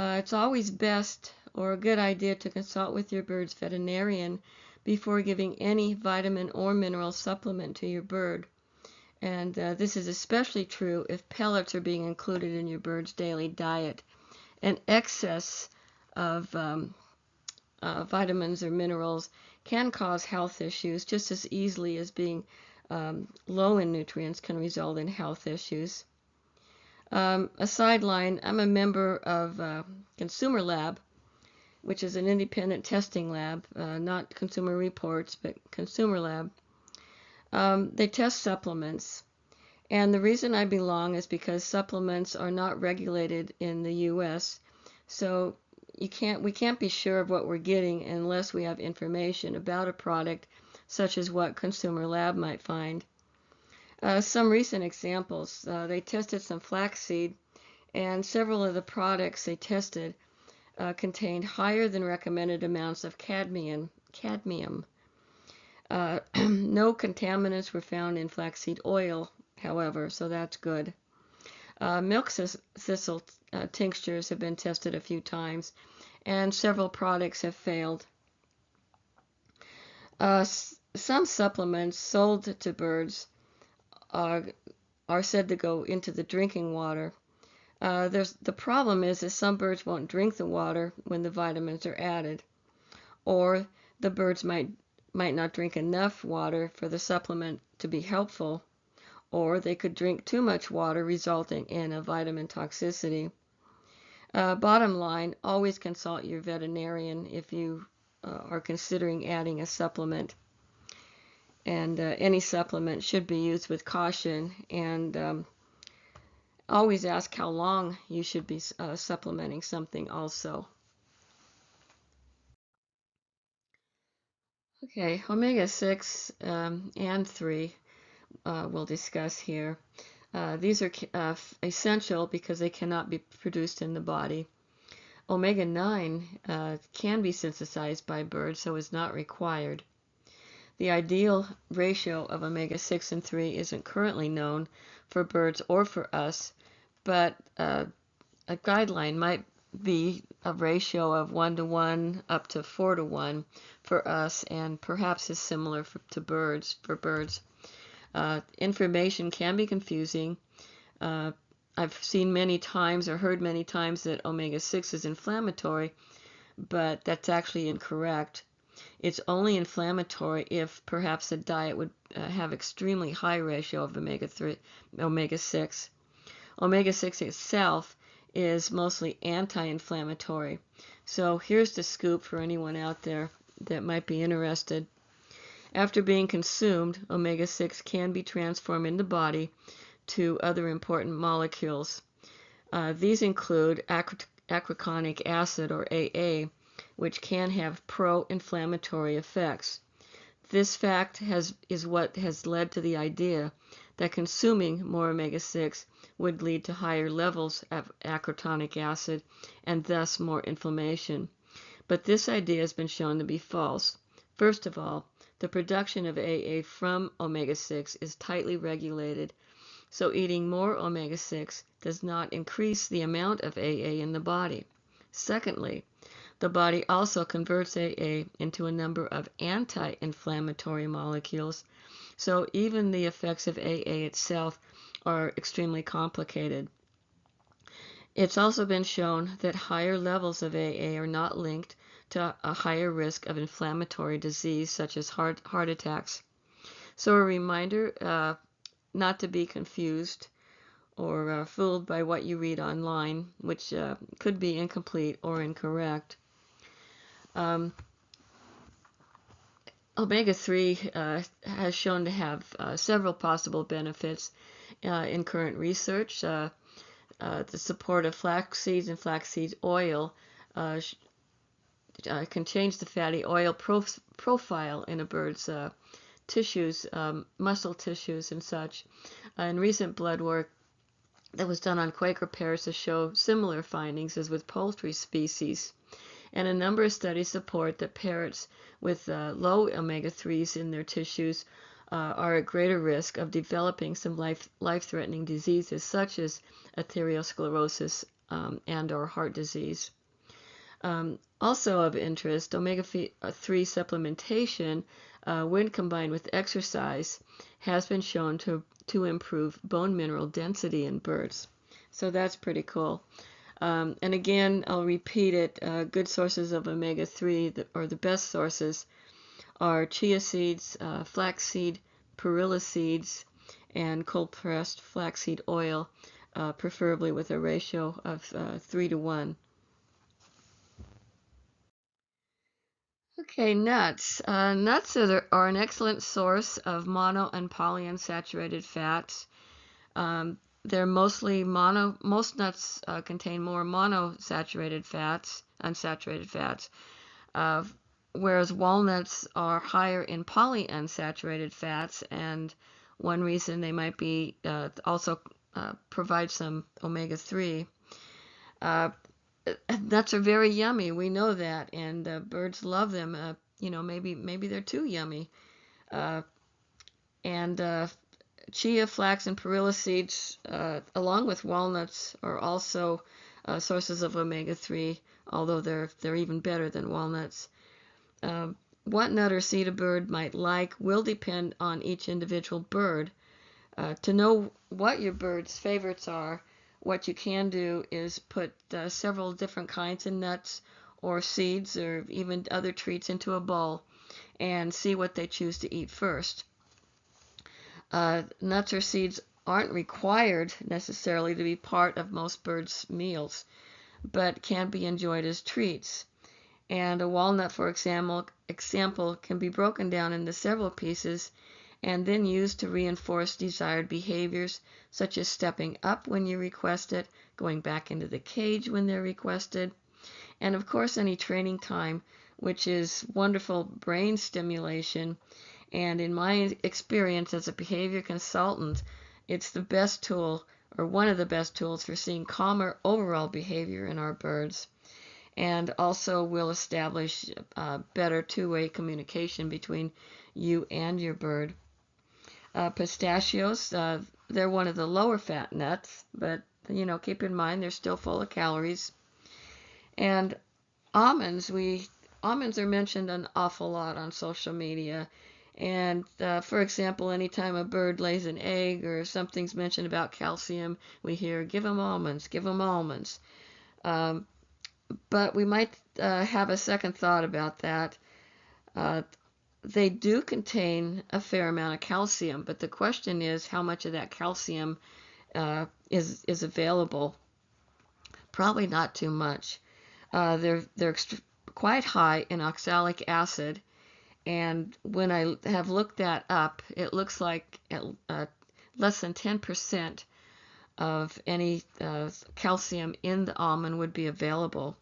Speaker 1: It's always best or a good idea to consult with your bird's veterinarian before giving any vitamin or mineral supplement to your bird. And this is especially true if pellets are being included in your bird's daily diet. An excess of vitamins or minerals can cause health issues just as easily as being low in nutrients can result in health issues. A sideline, I'm a member of Consumer Lab, which is an independent testing lab, not Consumer Reports, but Consumer Lab. They test supplements, and the reason I belong is because supplements are not regulated in the U.S., so we can't be sure of what we're getting unless we have information about a product, such as what Consumer Lab might find. Some recent examples, they tested some flaxseed, and several of the products they tested contained higher than recommended amounts of cadmium. No contaminants were found in flaxseed oil, however, so that's good. Milk thistle tinctures have been tested a few times, and several products have failed. Some supplements sold to birds are said to go into the drinking water. The problem is that some birds won't drink the water when the vitamins are added, or the birds might not drink enough water for the supplement to be helpful, or they could drink too much water, resulting in a vitamin toxicity. Bottom line, always consult your veterinarian if you are considering adding a supplement. And any supplement should be used with caution, and always ask how long you should be supplementing something also. Okay, omega-6 and 3 we'll discuss here. These are essential because they cannot be produced in the body. Omega-9 can be synthesized by birds, so is not required. The ideal ratio of omega-6 and 3 isn't currently known for birds or for us, but a guideline might be a ratio of 1 to 1 up to 4 to 1 for us, and perhaps is similar to birds. For birds, information can be confusing. I've seen many times or heard many times that omega-6 is inflammatory, but that's actually incorrect. It's only inflammatory if perhaps a diet would have extremely high ratio of omega-6. Omega-6 itself is mostly anti-inflammatory. So here's the scoop for anyone out there that might be interested. After being consumed, omega-6 can be transformed in the body to other important molecules. These include arachidonic acid, or AA, which can have pro-inflammatory effects. This fact is what has led to the idea that consuming more omega-6 would lead to higher levels of arachidonic acid and thus more inflammation. But this idea has been shown to be false. First of all, the production of AA from omega-6 is tightly regulated, so eating more omega-6 does not increase the amount of AA in the body. Secondly, the body also converts AA into a number of anti-inflammatory molecules, so even the effects of AA itself are extremely complicated. It's also been shown that higher levels of AA are not linked to a higher risk of inflammatory disease such as heart attacks. So a reminder not to be confused or fooled by what you read online, which could be incomplete or incorrect. Omega-3 has shown to have several possible benefits in current research. The support of flax seeds and flaxseed oil can change the fatty oil profile in a bird's tissues, muscle tissues and such. In recent blood work that was done on Quaker parrots to show similar findings as with poultry species. And a number of studies support that parrots with low omega-3s in their tissues are at greater risk of developing some life-threatening diseases such as atherosclerosis and or heart disease. Also of interest, omega-3 supplementation, when combined with exercise, has been shown to improve bone mineral density in birds. So that's pretty cool. And again, I'll repeat it, good sources of omega-3, or the best sources, are chia seeds, flaxseed, perilla seeds, and cold-pressed flaxseed oil, preferably with a ratio of 3 to 1. Okay, nuts. Nuts are an excellent source of mono and polyunsaturated fats. They're most nuts contain more unsaturated fats, whereas walnuts are higher in polyunsaturated fats, and one reason they might be also provide some omega-3. Nuts are very yummy, we know that, and birds love them. Maybe they're too yummy. Chia, flax, and perilla seeds, along with walnuts, are also sources of omega-3, although they're even better than walnuts. What nut or seed a bird might like will depend on each individual bird. To know what your bird's favorites are, what you can do is put several different kinds of nuts or seeds or even other treats into a bowl and see what they choose to eat first. Nuts or seeds aren't required necessarily to be part of most birds' meals, but can be enjoyed as treats. And a walnut, for example, can be broken down into several pieces and then used to reinforce desired behaviors, such as stepping up when you request it, going back into the cage when they're requested, And of course, any training time, which is wonderful brain stimulation. And in my experience as a behavior consultant, it's the best tool, or one of the best tools, for seeing calmer overall behavior in our birds. And also will establish better two-way communication between you and your bird. Pistachios, they're one of the lower fat nuts, but keep in mind they're still full of calories. And almonds, almonds are mentioned an awful lot on social media. And for example, anytime a bird lays an egg or something's mentioned about calcium, we hear, give them almonds, give them almonds. But we might have a second thought about that. They do contain a fair amount of calcium, but the question is how much of that calcium is available. Probably not too much. They're quite high in oxalic acid, and when I have looked that up, it looks like less than 10% of any calcium in the almond would be available.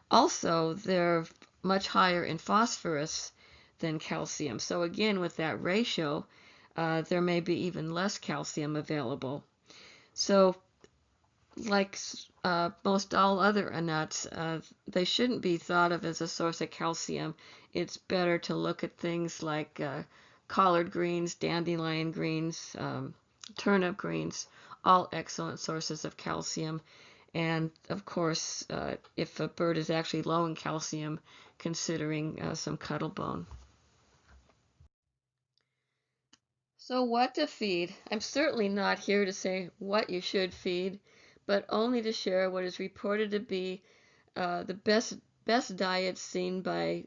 Speaker 1: Also, they're much higher in phosphorus than calcium. So again, with that ratio, there may be even less calcium available. So like most all other nuts, they shouldn't be thought of as a source of calcium. It's better to look at things like collard greens, dandelion greens, turnip greens, all excellent sources of calcium. And of course, if a bird is actually low in calcium, considering some cuttlebone. So what to feed? I'm certainly not here to say what you should feed, but only to share what is reported to be the best diet seen by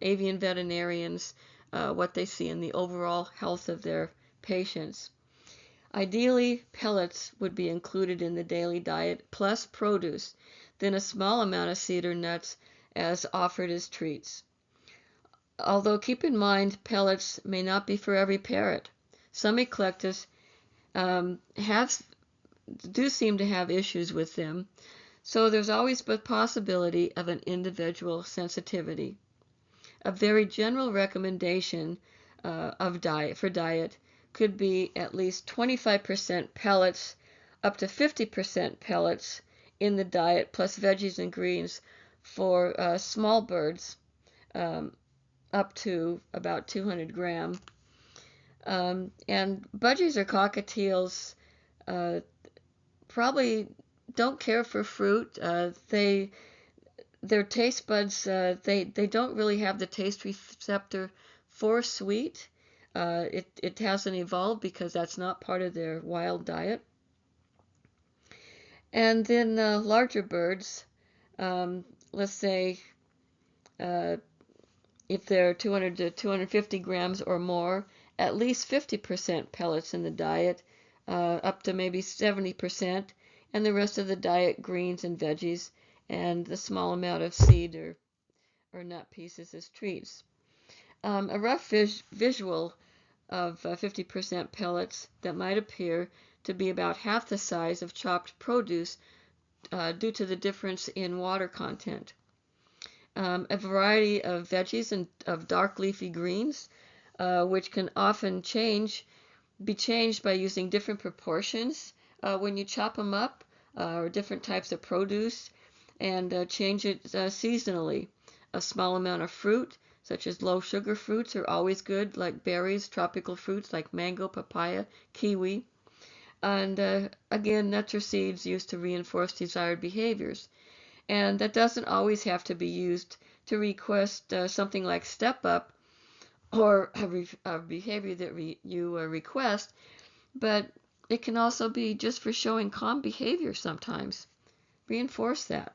Speaker 1: avian veterinarians, what they see in the overall health of their patients. Ideally, pellets would be included in the daily diet, plus produce, then a small amount of cedar nuts as offered as treats. Although keep in mind, pellets may not be for every parrot. Some eclectus do seem to have issues with them, so there's always the possibility of an individual sensitivity. A very general recommendation for diet could be at least 25% pellets, up to 50% pellets in the diet, plus veggies and greens for small birds, up to about 200 grams. And budgies or cockatiels probably don't care for fruit. Their taste buds, they don't really have the taste receptor for sweet. It hasn't evolved because that's not part of their wild diet. And then larger birds, let's say if they're 200 to 250 grams or more, at least 50% pellets in the diet, up to maybe 70%, and the rest of the diet greens and veggies, and the small amount of seed or nut pieces as treats. A rough visual of 50% pellets that might appear to be about half the size of chopped produce due to the difference in water content. A variety of veggies and of dark leafy greens, which can often be changed by using different proportions when you chop them up, or different types of produce, and change it seasonally. A small amount of fruit, such as low sugar fruits, are always good, like berries, tropical fruits like mango, papaya, kiwi. And again, nuts or seeds used to reinforce desired behaviors. And that doesn't always have to be used to request something like step up or a behavior that you request, but it can also be just for showing calm behavior sometimes. Reinforce that.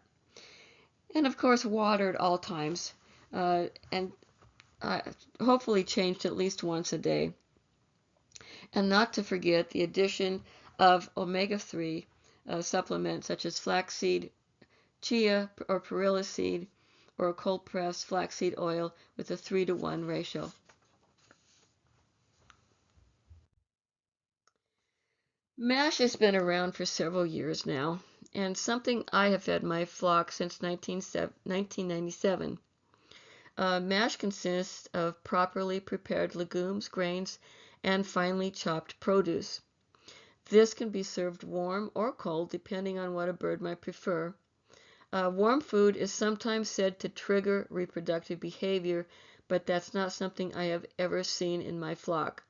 Speaker 1: And of course, water at all times, and hopefully changed at least once a day. And not to forget the addition of omega-3 supplements such as flaxseed, chia or perilla seed, or cold pressed flaxseed oil with a 3-to-1 ratio. MASH has been around for several years now, and something I have fed my flock since 1997. MASH consists of properly prepared legumes, grains, and finely chopped produce. This can be served warm or cold depending on what a bird might prefer. Warm food is sometimes said to trigger reproductive behavior, but that's not something I have ever seen in my flock.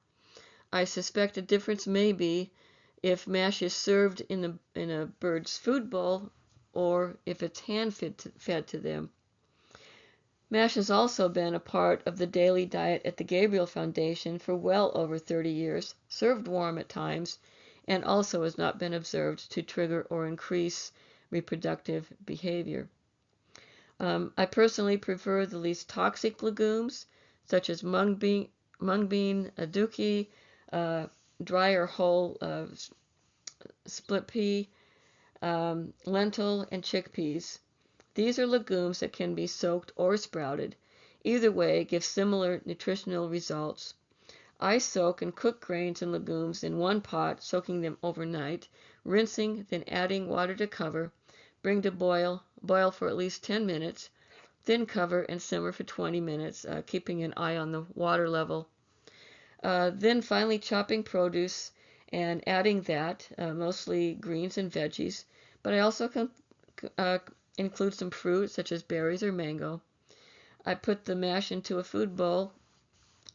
Speaker 1: I suspect a difference may be if mash is served in a bird's food bowl or if it's fed to them. MASH has also been a part of the daily diet at the Gabriel Foundation for well over 30 years, served warm at times, and also has not been observed to trigger or increase reproductive behavior. I personally prefer the least toxic legumes, such as mung bean, aduki, dry or whole split pea, lentil, and chickpeas. These are legumes that can be soaked or sprouted. Either way gives similar nutritional results. I soak and cook grains and legumes in one pot, soaking them overnight, rinsing, then adding water to cover, bring to boil for at least 10 minutes, then cover and simmer for 20 minutes, keeping an eye on the water level. Then finally chopping produce and adding that, mostly greens and veggies, but I also include some fruit such as berries or mango. I put the mash into a food bowl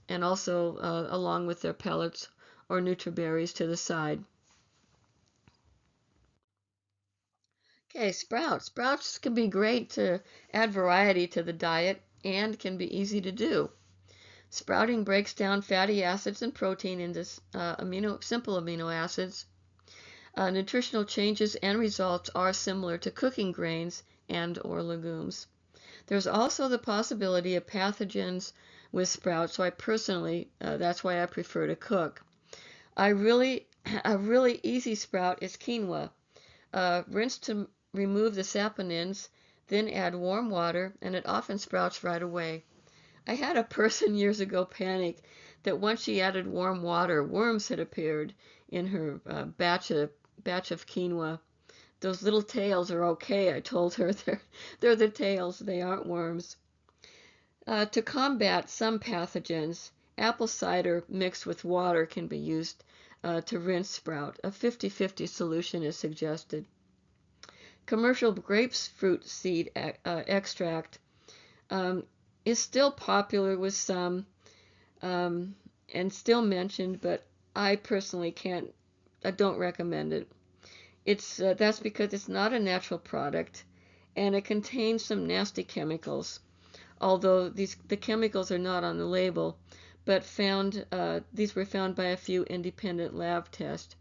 Speaker 1: and also along with their pellets or nutriberries to the side. Okay, sprouts. Sprouts can be great to add variety to the diet and can be easy to do. Sprouting breaks down fatty acids and protein into simple amino acids. Nutritional changes and results are similar to cooking grains and or legumes. There's also the possibility of pathogens with sprouts, so I personally, that's why I prefer to cook. A really easy sprout is quinoa. Rinse to remove the saponins, then add warm water, and it often sprouts right away. I had a person years ago panic that once she added warm water, worms had appeared in her batch of quinoa. Those little tails are okay, I told her. They're the tails, they aren't worms. To combat some pathogens, apple cider mixed with water can be used to rinse sprout. A 50-50 solution is suggested. Commercial grapefruit seed extract is still popular with some and still mentioned, but I personally don't recommend it. That's because it's not a natural product and it contains some nasty chemicals. Although the chemicals are not on the label, but these were found by a few independent lab tests.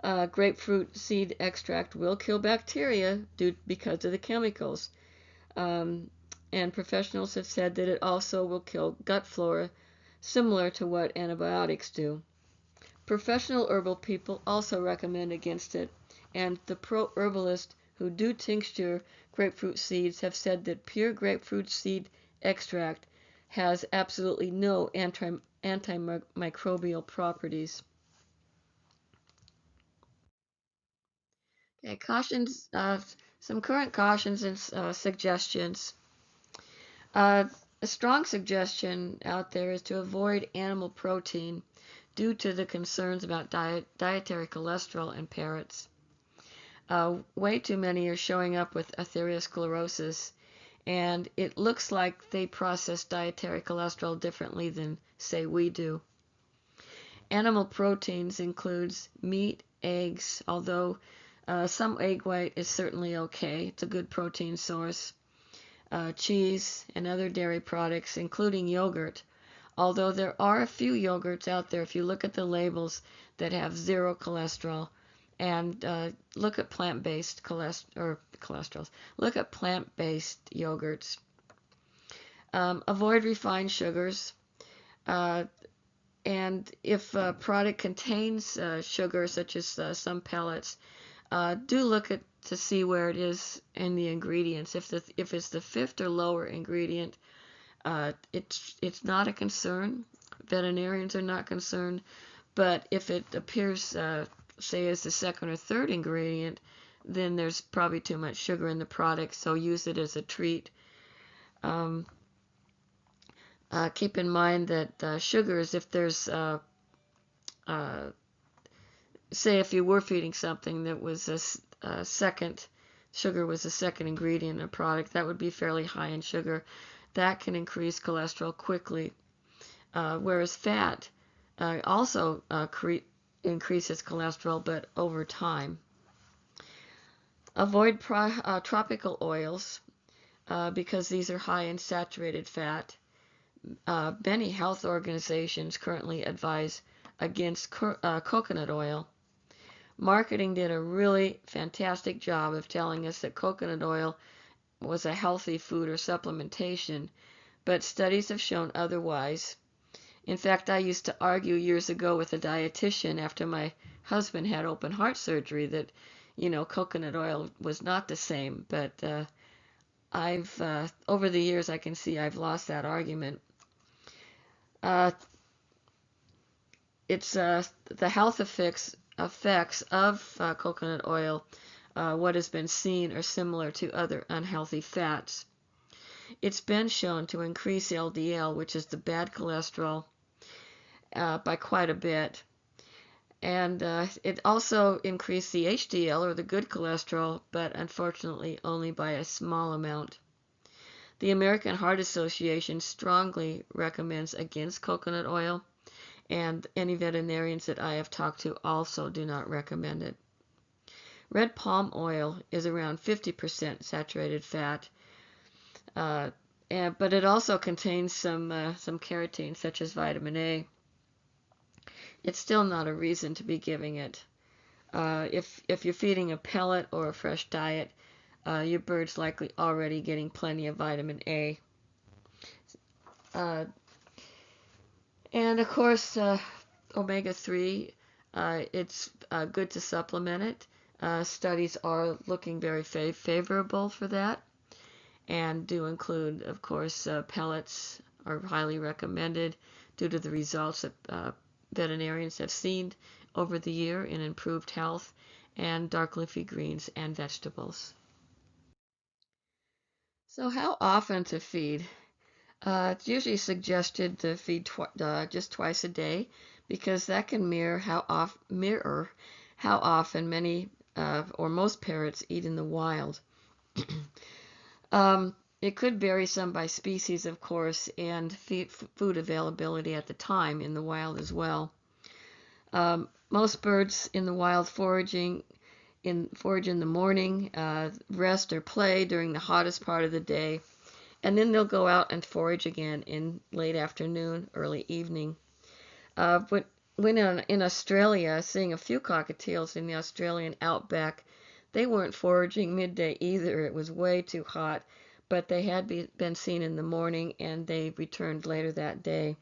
Speaker 1: Grapefruit seed extract will kill bacteria because of the chemicals. And professionals have said that it also will kill gut flora, similar to what antibiotics do. Professional herbal people also recommend against it, and the pro-herbalists who do tincture grapefruit seeds have said that pure grapefruit seed extract has absolutely no antimicrobial properties. Okay, cautions, some current cautions and suggestions. A strong suggestion out there is to avoid animal protein due to the concerns about dietary cholesterol in parrots. Way too many are showing up with atherosclerosis, and it looks like they process dietary cholesterol differently than, say, we do. Animal proteins includes meat, eggs, although some egg white is certainly okay. It's a good protein source. Cheese and other dairy products, including yogurt. Although there are a few yogurts out there, if you look at the labels, that have zero cholesterol, and look at plant-based cholesterols. Look at plant-based yogurts. Avoid refined sugars. And if a product contains sugar, such as some pellets, do look to see where it is in the ingredients. If it's the fifth or lower ingredient, it's not a concern. Veterinarians are not concerned, but if it appears say is the second or third ingredient, then there's probably too much sugar in the product, so use it as a treat. Keep in mind that sugars, if there's, say if you were feeding something that was a second, sugar was a second ingredient in a product, that would be fairly high in sugar. That can increase cholesterol quickly. Whereas fat also increases cholesterol, but over time. Avoid tropical oils because these are high in saturated fat. Many health organizations currently advise against coconut oil. Marketing did a really fantastic job of telling us that coconut oil was a healthy food or supplementation, but studies have shown otherwise. In fact, I used to argue years ago with a dietitian after my husband had open heart surgery that, coconut oil was not the same. But I've over the years, I can see I've lost that argument. It's the health effects of coconut oil. What has been seen are similar to other unhealthy fats. It's been shown to increase LDL, which is the bad cholesterol, by quite a bit. And it also increased the HDL, or the good cholesterol, but unfortunately only by a small amount. The American Heart Association strongly recommends against coconut oil, and any veterinarians that I have talked to also do not recommend it. Red palm oil is around 50% saturated fat, but it also contains some carotene, such as vitamin A. It's still not a reason to be giving it. If you're feeding a pellet or a fresh diet, your bird's likely already getting plenty of vitamin A. And of course, omega-3, it's good to supplement it. Studies are looking very favorable for that, and do include, of course, pellets are highly recommended due to the results that veterinarians have seen over the year in improved health, and dark leafy greens and vegetables. So how often to feed? It's usually suggested to feed just twice a day, because that can mirror how often many or most parrots eat in the wild. It could vary some by species, of course, and food availability at the time in the wild as well. Most birds in the wild forage in the morning, rest or play during the hottest part of the day, and then they'll go out and forage again in late afternoon, early evening. When in Australia, seeing a few cockatiels in the Australian outback, they weren't foraging midday either. It was way too hot, but they had been seen in the morning, and they returned later that day.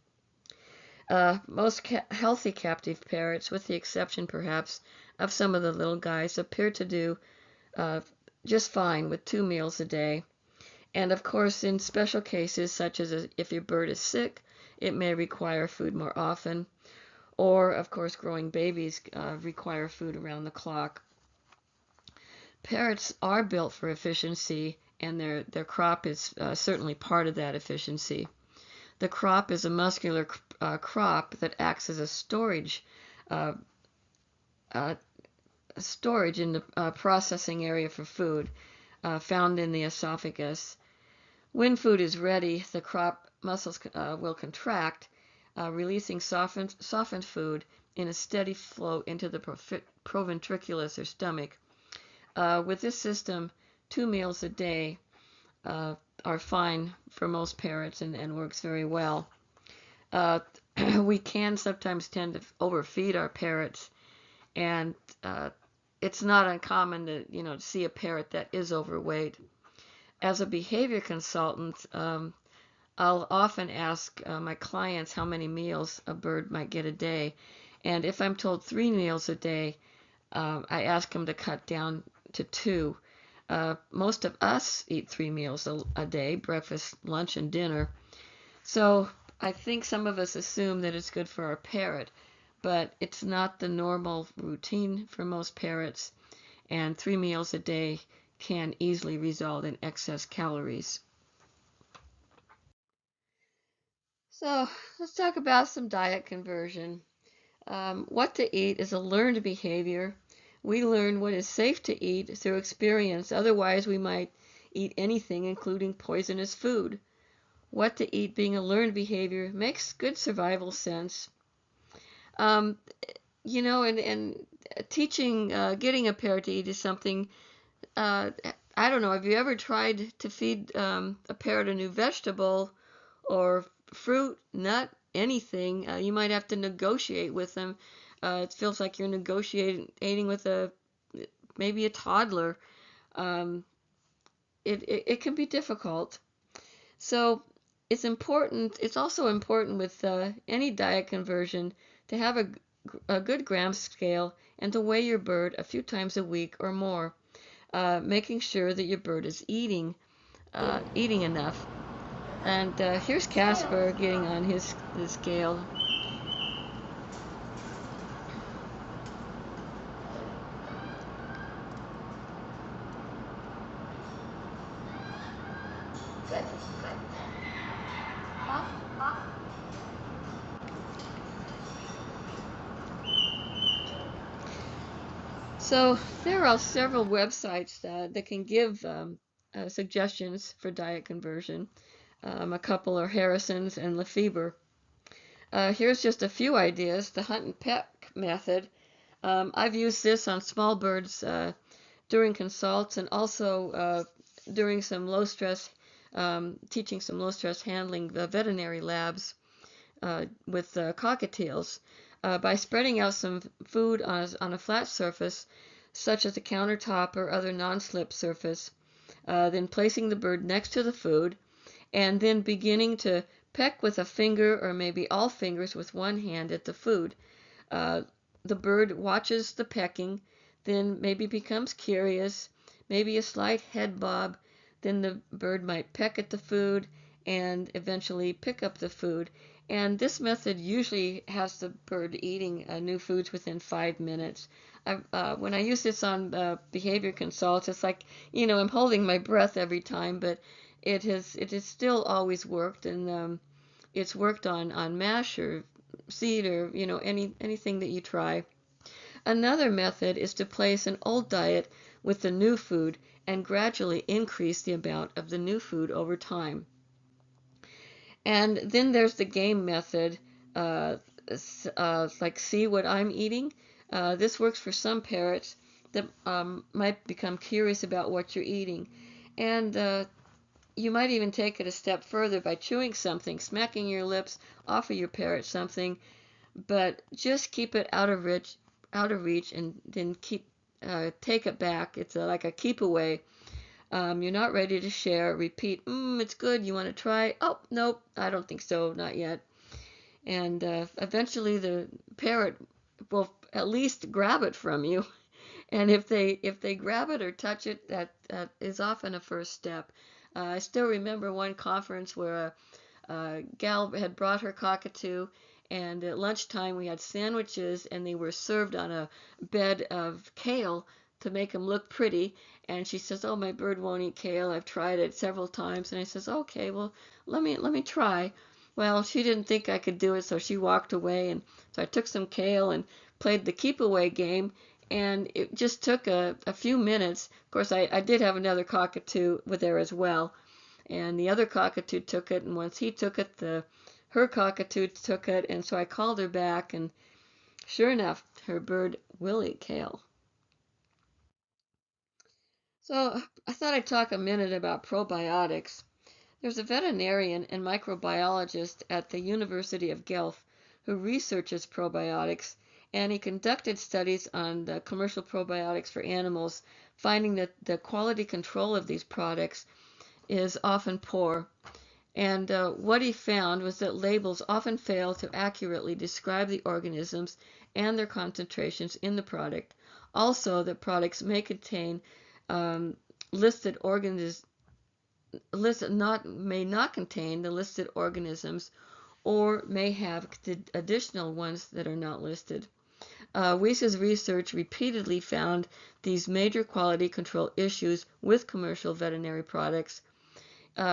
Speaker 1: Most healthy captive parrots, with the exception perhaps of some of the little guys, appear to do just fine with 2 meals a day. And of course, in special cases, such as if your bird is sick, it may require food more often. Or, of course, growing babies require food around the clock. Parrots are built for efficiency, and their crop is certainly part of that efficiency. The crop is a muscular crop that acts as a storage in the processing area for food, found in the esophagus. When food is ready, the crop muscles will contract, releasing softened food in a steady flow into the proventriculus, or stomach. With this system, 2 meals a day are fine for most parrots, and works very well. We can sometimes tend to overfeed our parrots, and it's not uncommon to see a parrot that is overweight. As a behavior consultant, I'll often ask my clients how many meals a bird might get a day, and if I'm told 3 meals a day, I ask them to cut down to 2. Most of us eat 3 meals a day: breakfast, lunch, and dinner. So I think some of us assume that it's good for our parrot, but it's not the normal routine for most parrots, and 3 meals a day can easily result in excess calories. So let's talk about some diet conversion. What to eat is a learned behavior. We learn what is safe to eat through experience. Otherwise, we might eat anything, including poisonous food. What to eat being a learned behavior makes good survival sense. Um, and teaching, getting a parrot to eat is something, I don't know, have you ever tried to feed a parrot a new vegetable or fruit, nut, anything? You might have to negotiate with them. It feels like you're negotiating with maybe a toddler. Um, it can be difficult. So it's also important with any diet conversion to have a good gram scale and to weigh your bird a few times a week or more, making sure that your bird is eating enough. And here's Casper getting on his scale.
Speaker 2: Good.
Speaker 1: So there are several websites that can give suggestions for diet conversion. A couple are Harrison's and Lefebvre. Here's just a few ideas. The hunt and peck method. I've used this on small birds during consults and also during some low stress, teaching some low stress handling veterinary labs with cockatiels. By spreading out some food on a flat surface, such as a countertop or other non-slip surface, then placing the bird next to the food, and then beginning to peck with a finger or maybe all fingers with one hand at the food. Uh, the bird watches the pecking, then maybe becomes curious, maybe a slight head bob, then the bird might peck at the food and eventually pick up the food. And this method usually has the bird eating new foods within 5 minutes. When I use this on behavior consults, it's like, I'm holding my breath every time, but it has still always worked, and it's worked on mash or seed or anything that you try. Another method is to place an old diet with the new food and gradually increase the amount of the new food over time. And then there's the game method, uh, like see what I'm eating. This works for some parrots that might become curious about what you're eating. And you might even take it a step further by chewing something, smacking your lips, offer your parrot something, but just keep it out of reach, and then take it back. It's like a keep away. You're not ready to share. Repeat, it's good. You want to try? Oh, nope, I don't think so, not yet. And eventually the parrot will at least grab it from you. And if they grab it or touch it, that is often a first step. I still remember one conference where a gal had brought her cockatoo, and at lunchtime we had sandwiches, and they were served on a bed of kale to make them look pretty. And she says, "Oh, my bird won't eat kale. I've tried it several times." And I says, "Okay, well, let me try." Well, she didn't think I could do it, so she walked away, and so I took some kale and played the keep away game, and it just took a few minutes. Of course, I did have another cockatoo with there as well, and the other cockatoo took it, and once he took it, her cockatoo took it, and so I called her back, and sure enough, her bird will eat kale. So I thought I'd talk a minute about probiotics. There's a veterinarian and microbiologist at the University of Guelph who researches probiotics, and he conducted studies on the commercial probiotics for animals, finding that the quality control of these products is often poor. And what he found was that labels often fail to accurately describe the organisms and their concentrations in the product. Also, that products may contain um, listed organisms, may not contain the listed organisms, or may have additional ones that are not listed. Weiss's research repeatedly found these major quality control issues with commercial veterinary products.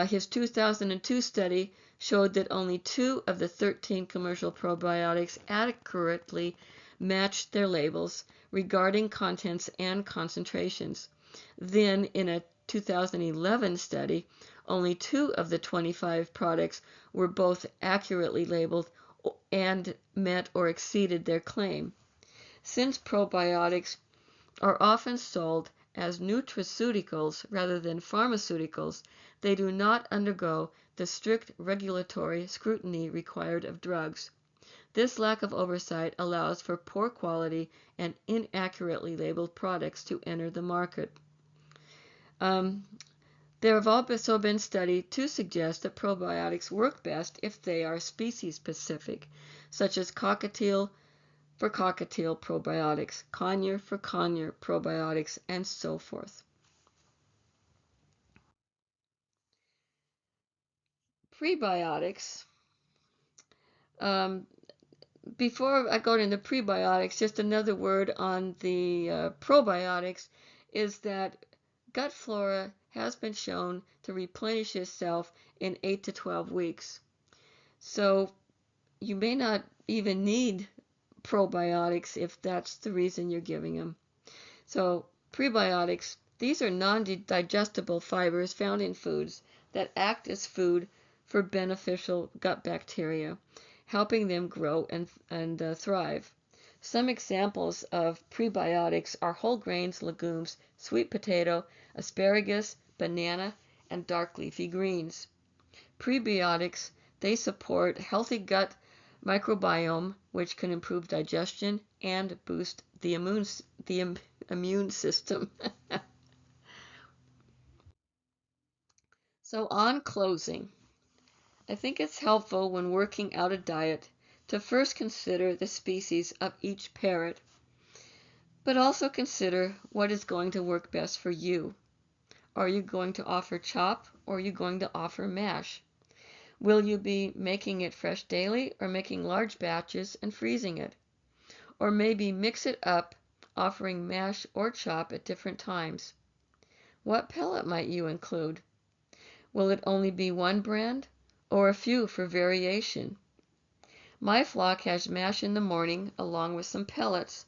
Speaker 1: His 2002 study showed that only 2 of the 13 commercial probiotics accurately matched their labels regarding contents and concentrations. Then, in a 2011 study, only 2 of the 25 products were both accurately labeled and met or exceeded their claim. Since probiotics are often sold as nutraceuticals rather than pharmaceuticals, they do not undergo the strict regulatory scrutiny required of drugs. This lack of oversight allows for poor quality and inaccurately labeled products to enter the market. There have also been studies to suggest that probiotics work best if they are species specific, such as cockatiel for cockatiel probiotics, conure for conure probiotics, and so forth. Prebiotics. Before I go into prebiotics, just another word on the probiotics is that gut flora has been shown to replenish itself in 8 to 12 weeks. So you may not even need probiotics if that's the reason you're giving them. So prebiotics, these are non-digestible fibers found in foods that act as food for beneficial gut bacteria, helping them grow and thrive. Some examples of prebiotics are whole grains, legumes, sweet potato, asparagus, banana, and dark leafy greens. Prebiotics, they support healthy gut microbiome, which can improve digestion and boost the immune system. So on closing, I think it's helpful when working out a diet to first consider the species of each parrot, but also consider what is going to work best for you. Are you going to offer chop or are you going to offer mash? Will you be making it fresh daily or making large batches and freezing it? Or maybe mix it up, offering mash or chop at different times. What pellet might you include? Will it only be one brand or a few for variation? My flock has mash in the morning along with some pellets.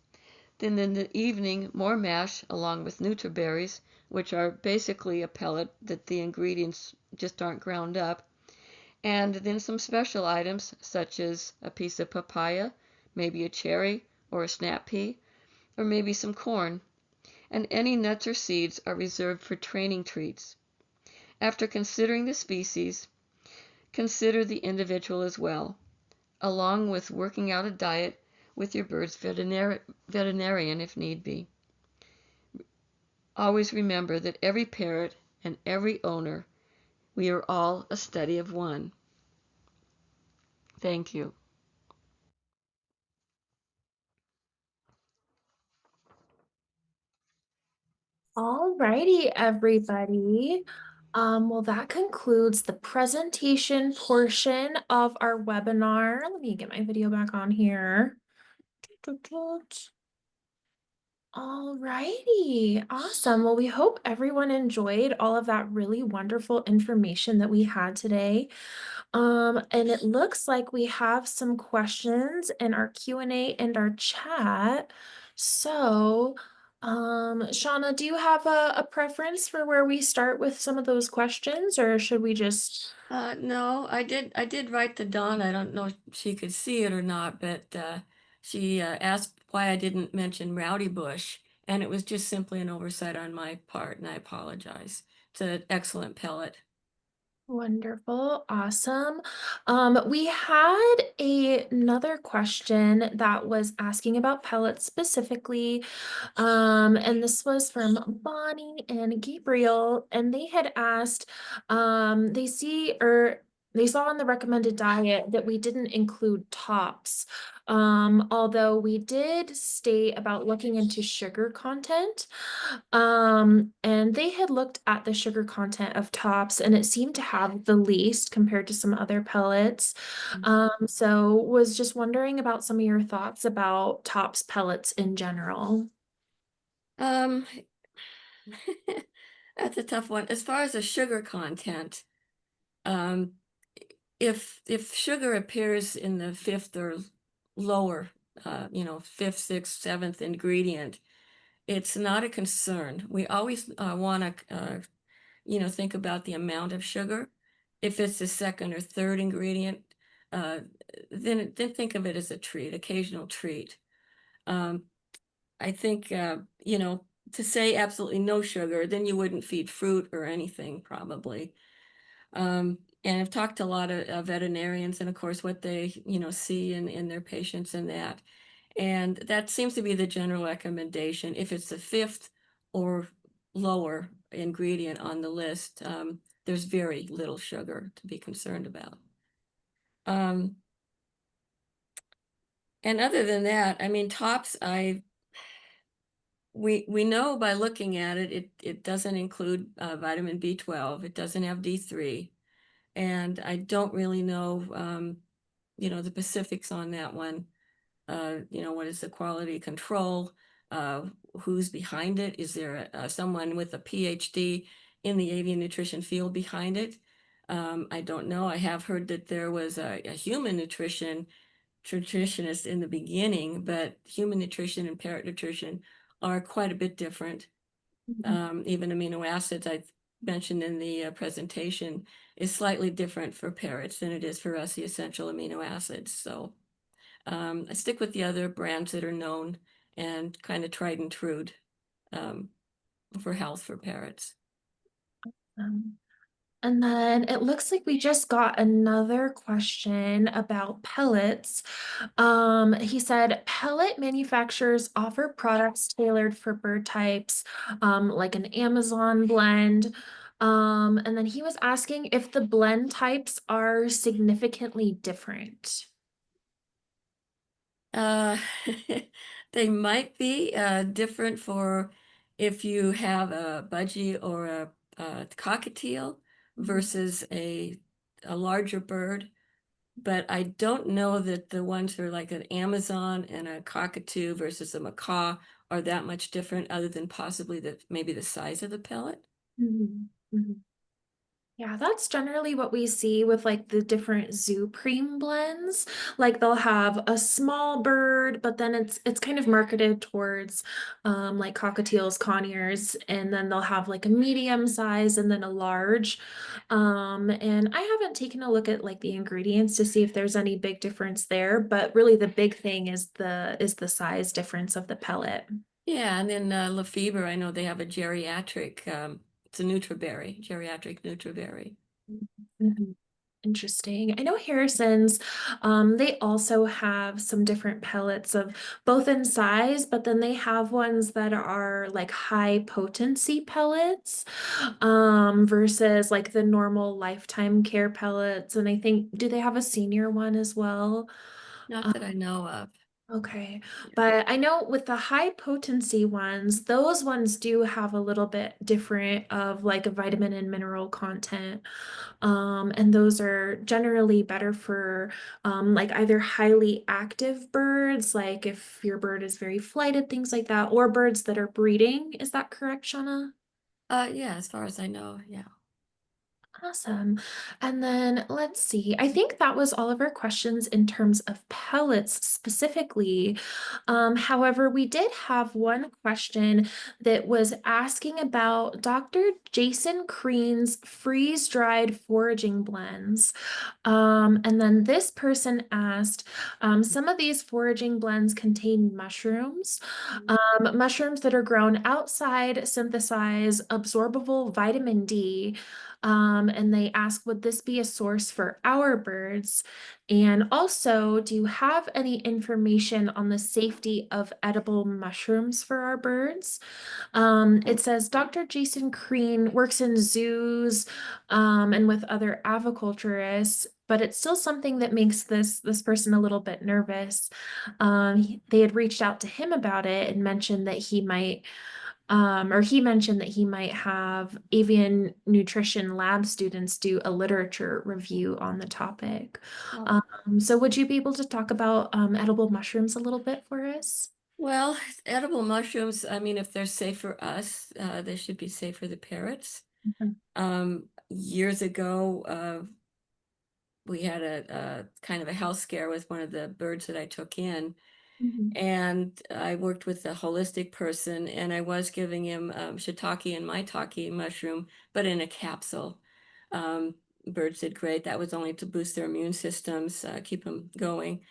Speaker 1: Then in the evening, more mash along with nutriberries, which are basically a pellet that the ingredients just aren't ground up. And then some special items such as a piece of papaya, maybe a cherry or a snap pea, or maybe some corn. And any nuts or seeds are reserved for training treats. After considering the species, consider the individual as well, along with working out a diet with your bird's veterinarian if need be. Always remember that every parrot and every owner, we are all a study of one. Thank you.
Speaker 2: All righty, everybody. Well, that concludes the presentation portion of our webinar. Let me get my video back on here. All righty, awesome. Well, we hope everyone enjoyed all of that really wonderful information that we had today. And it looks like we have some questions in our Q&A and our chat. So, Shauna, do you have a preference for where we start with some of those questions, or should we just?
Speaker 1: No, I did write to Dawn. I don't know if she could see it or not, but she asked why I didn't mention Rowdy Bush, and it was just simply an oversight on my part, and I apologize. It's an excellent pellet.
Speaker 2: Wonderful, awesome. We had another question that was asking about pellets specifically. And this was from Bonnie and Gabriel, and they had asked, they see, or they saw on the recommended diet that we didn't include tops. Although we did state about looking into sugar content. And they had looked at the sugar content of tops and it seemed to have the least compared to some other pellets. So was just wondering about some of your thoughts about tops pellets in general.
Speaker 1: Um, that's a tough one. As far as the sugar content, um, if sugar appears in the fifth or lower, fifth, sixth, seventh ingredient, it's not a concern. We always want to, think about the amount of sugar. If it's the second or third ingredient, uh, then think of it as a treat, occasional treat. Um, I think, to say absolutely no sugar, then you wouldn't feed fruit or anything probably. And I've talked to a lot of veterinarians and of course what they, see in their patients and that. And that seems to be the general recommendation. If it's the fifth or lower ingredient on the list, there's very little sugar to be concerned about. Um, and other than that, I mean, tops, we know by looking at it, it doesn't include vitamin B12. It doesn't have D3. And I don't really know, the specifics on that one. What is the quality control? Uh, who's behind it? Is there someone with a PhD in the avian nutrition field behind it? I don't know. I have heard that there was a human nutritionist in the beginning, but human nutrition and parrot nutrition are quite a bit different. Even amino acids I mentioned in the presentation is slightly different for parrots than it is for us, the essential amino acids. So I stick with the other brands that are known and kind of tried and true um, for health for parrots.
Speaker 2: Um, And then it looks like we just got another question about pellets. He said pellet manufacturers offer products tailored for bird types, like an Amazon blend. And then he was asking if the blend types are significantly different.
Speaker 1: Uh, they might be different for if you have a budgie or a cockatiel versus a larger bird. But I don't know that the ones that are like an Amazon and a cockatoo versus a macaw are that much different, other than possibly maybe the size of the pellet.
Speaker 2: Mhm, mhm. Yeah, that's generally what we see with like the different zoo cream blends. Like they'll have a small bird, but then it's kind of marketed towards like cockatiels, conures, and then they'll have like a medium size and then a large. And I haven't taken a look at like the ingredients to see if there's any big difference there, but really the big thing is the size difference of the pellet.
Speaker 1: Yeah, and then Lefebvre, I know they have a geriatric, it's a Nutriberry, geriatric Nutriberry.
Speaker 2: Mhm. Interesting. I know Harrison's, they also have some different pellets of both in size, but then they have ones that are like high potency pellets, versus like the normal lifetime care pellets. And I think, do they have a senior one as well?
Speaker 1: Not that I know of.
Speaker 2: Okay,
Speaker 1: Yeah.
Speaker 2: but I know with the high potency ones, those ones do have a little bit different of like a vitamin and mineral content. And those are generally better for like either highly active birds, like if your bird is very flighted, things like that, or birds that are breeding. Is that correct, Shauna?
Speaker 1: Yeah, as far as I know, yeah.
Speaker 2: Awesome. And then let's see. I think that was all of our questions in terms of pellets specifically. However, we did have one question that was asking about Dr. Jason Crean's freeze-dried foraging blends. And then this person asked, some of these foraging blends contain mushrooms, mushrooms that are grown outside synthesize absorbable vitamin D. And they ask, would this be a source for our birds? And also, do you have any information on the safety of edible mushrooms for our birds? It says Dr. Jason Crean works in zoos and with other aviculturists, but it's still something that makes this person a little bit nervous. They had reached out to him about it and mentioned that he might he mentioned that he might have avian nutrition lab students do a literature review on the topic.
Speaker 1: Oh.
Speaker 2: So would you be able to talk about edible mushrooms a little bit for us?
Speaker 1: Well, edible mushrooms, I mean, if they're safe for us, they should be safe for the parrots.
Speaker 2: Mhm.
Speaker 1: Years ago, we had a kind of a health scare with one of the birds that I took in,
Speaker 2: Mhm.
Speaker 1: and I worked with a holistic person, and I was giving him shiitake and maitake mushroom, but in a capsule. Um, Birds did great. That was only to boost their immune systems, keep them going.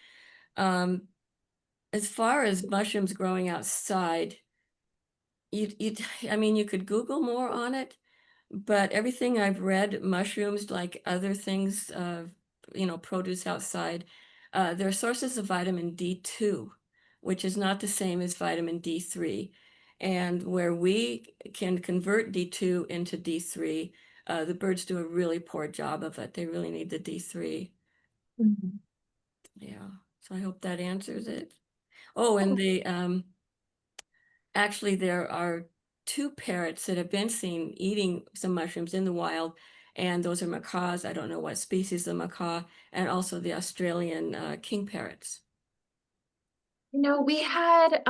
Speaker 1: Um, as far as mushrooms growing outside, I mean, you could Google more on it, but everything I've read, mushrooms, like other things, produce outside, they're sources of vitamin D2, which is not the same as vitamin D3. And where we can convert D2 into D3, the birds do a really poor job of it. They really need the D3.
Speaker 2: Mhm.
Speaker 1: Yeah. So I hope that answers it. Oh, and actually, there are two parrots that have been seen eating some mushrooms in the wild, and those are macaws. I don't know what species of macaw, and also the Australian king parrots.
Speaker 2: We had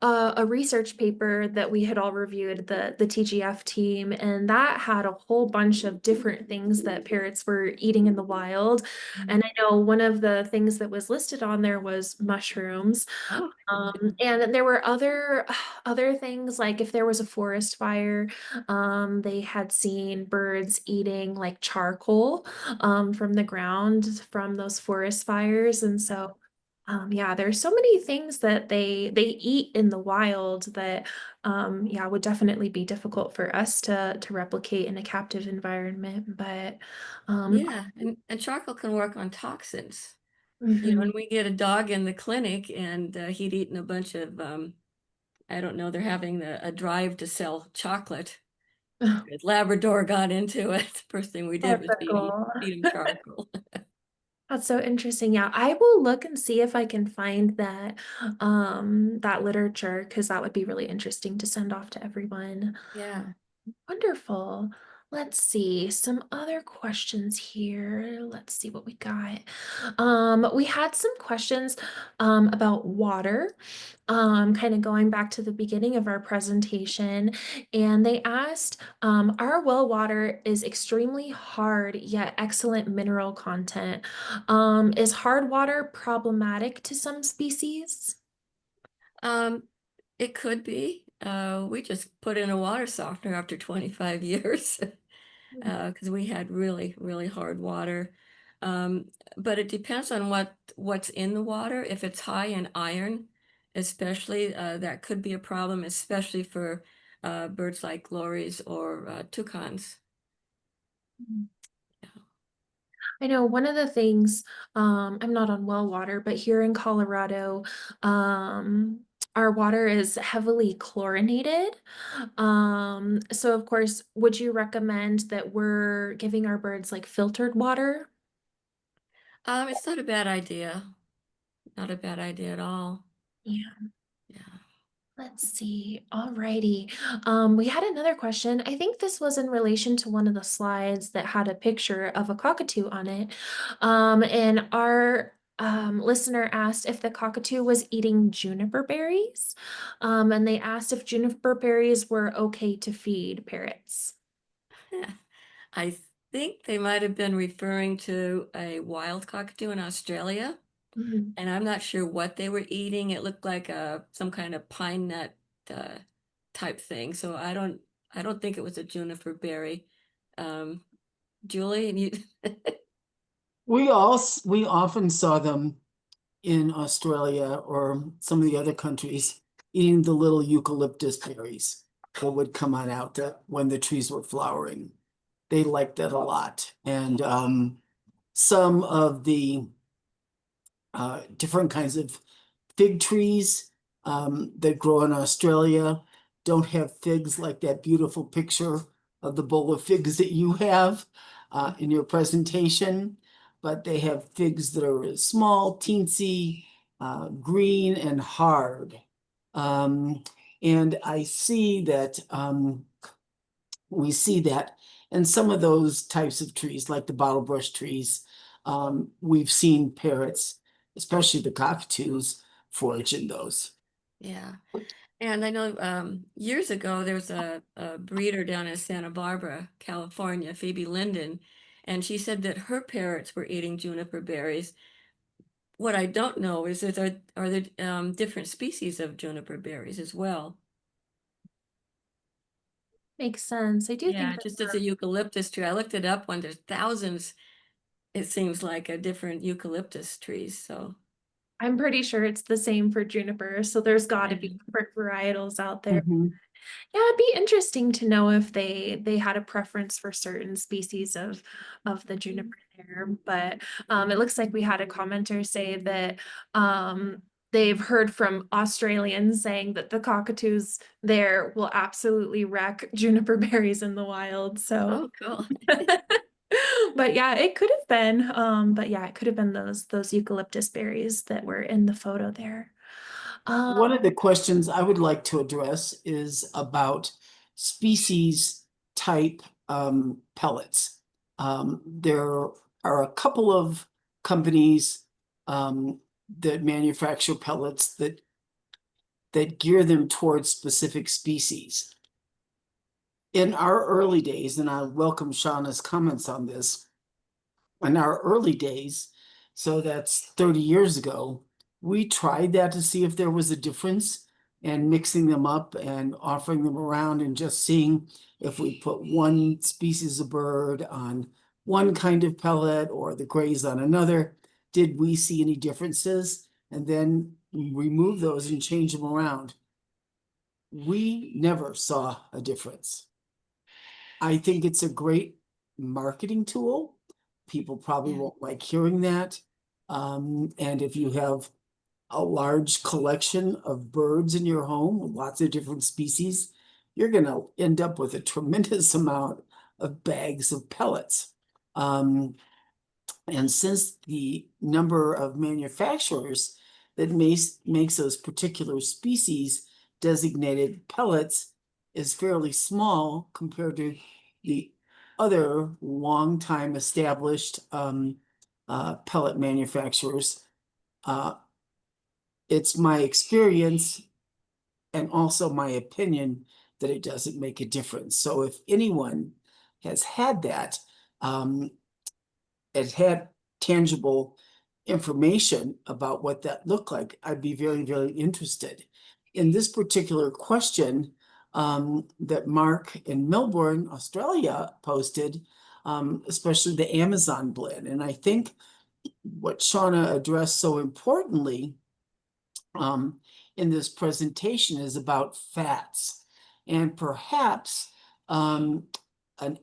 Speaker 2: a research paper that we had all reviewed, the TGF team, and that had a whole bunch of different things that parrots were eating in the wild. And I know one of the things that was listed on there was mushrooms.
Speaker 1: Oh,
Speaker 2: And there were other things, like if there was a forest fire, they had seen birds eating like charcoal from the ground from those forest fires. And so yeah, there's so many things that they eat in the wild that yeah, would definitely be difficult for us to replicate in a captive environment. But
Speaker 1: yeah, and charcoal can work on toxins.
Speaker 2: mhm.
Speaker 1: And we get a dog in the clinic, and he'd eaten a bunch of, I don't know, they're having a drive to sell chocolate. His Labrador got into it. First thing we did
Speaker 2: That's
Speaker 1: was
Speaker 2: so
Speaker 1: feed
Speaker 2: cool.
Speaker 1: him charcoal.
Speaker 2: That's so interesting. Yeah, I will look and see if I can find that literature, because that would be really interesting to send off to everyone.
Speaker 1: Yeah.
Speaker 2: Wonderful. Let's see some other questions here. Let's see what we got. We had some questions about water, kind of going back to the beginning of our presentation, and they asked, our well water is extremely hard yet excellent mineral content. Is hard water problematic to some species?
Speaker 1: Um, it could be. We just put in a water softener after 25 years because we had really, really hard water. Um, but it depends on what's in the water. If it's high in iron, especially, that could be a problem, especially for birds like lories or toucans.
Speaker 2: Mhm. I know one of the things, I'm not on well water, but here in Colorado, our water is heavily chlorinated. So of course, would you recommend that we're giving our birds like filtered water?
Speaker 1: It's not a bad idea. Not a bad idea at all.
Speaker 2: Yeah.
Speaker 1: Yeah.
Speaker 2: Let's see. Alrighty. We had another question. I think this was in relation to one of the slides that had a picture of a cockatoo on it. And our listener asked if the cockatoo was eating juniper berries. And they asked if juniper berries were okay to feed parrots.
Speaker 1: I think they might have been referring to a wild cockatoo in Australia,
Speaker 2: Mhm.
Speaker 1: and I'm not sure what they were eating. It looked like some kind of pine nut uh, type thing. So I don't think it was a juniper berry. Um, Julie, and you,
Speaker 3: We often saw them in Australia or some of the other countries eating the little eucalyptus berries that would come on out when the trees were flowering. they like that a lot. And some of the different kinds of fig trees that grow in Australia don't have figs like that beautiful picture of the bowl of figs that you have in your presentation, but they have figs that are small, teensy, green and hard. And I see that we see that in some of those types of trees, like the bottlebrush trees, we've seen parrots, especially the cockatoos, forage in those.
Speaker 1: Yeah. And I know years ago there was a breeder down in Santa Barbara, California, Phoebe Linden, and she said that her parrots were eating juniper berries. What I don't know is that are there different species of juniper berries as well?
Speaker 2: Makes sense. I do think
Speaker 1: Yeah,
Speaker 2: that
Speaker 1: just as a eucalyptus tree. I looked it up when there's thousands, it seems like, a different eucalyptus trees. So
Speaker 2: I'm pretty sure it's the same for juniper, so there's got to be
Speaker 1: yeah.
Speaker 2: different varietals out there.
Speaker 3: Mhm.
Speaker 2: Yeah, it'd be interesting to know if they had a preference for certain species of the juniper there. But it looks like we had a commenter say that they've heard from Australians saying that the cockatoos there will absolutely wreck juniper berries in the wild. So
Speaker 1: Oh, cool.
Speaker 2: but yeah, it could have been but yeah, it could have been those eucalyptus berries that were in the photo there.
Speaker 3: One of the questions I would like to address is about species type pellets. There are a couple of companies that manufacture pellets that gear them towards specific species. In our early days, and I welcome Shauna's comments on this, in our early days, so that's 30 years ago, we tried that to see if there was a difference and mixing them up and offering them around and just seeing if we put one species of bird on one kind of pellet or the grays on another, did we see any differences? And then remove those and change them around. We never saw a difference. I think it's a great marketing tool. People probably
Speaker 1: Yeah.
Speaker 3: won't like hearing that. And if you have a large collection of birds in your home with lots of different species, you're gonna end up with a tremendous amount of bags of pellets. And since the number of manufacturers that makes those particular species designated pellets is fairly small compared to the other long-time established pellet manufacturers, it's my experience and also my opinion that it doesn't make a difference. So if anyone has had that, it had tangible information about what that looked like, I'd be very, very interested. In this particular question that Mark in Melbourne, Australia posted, especially the Amazon blend. And I think what Shauna addressed so importantly in this presentation is about fats. And perhaps an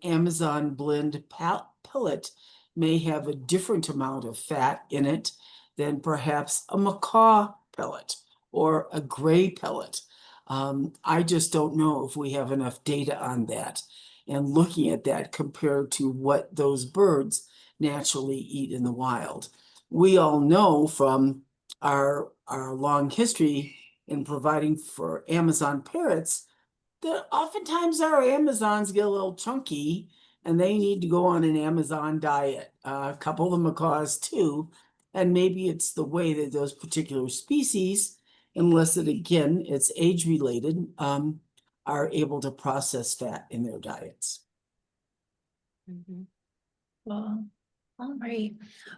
Speaker 3: Amazon blend pellet may have a different amount of fat in it than perhaps a macaw pellet or a gray pellet. I just don't know if we have enough data on that and looking at that compared to what those birds naturally eat in the wild. We all know from our long history in providing for Amazon parrots that oftentimes our Amazons get a little chunky and they need to go on an Amazon diet. A couple of the macaws too. And maybe it's the way that those particular species, unless it again, it's age related, are able to process fat in their diets.
Speaker 1: Mhm.
Speaker 2: Well, All right.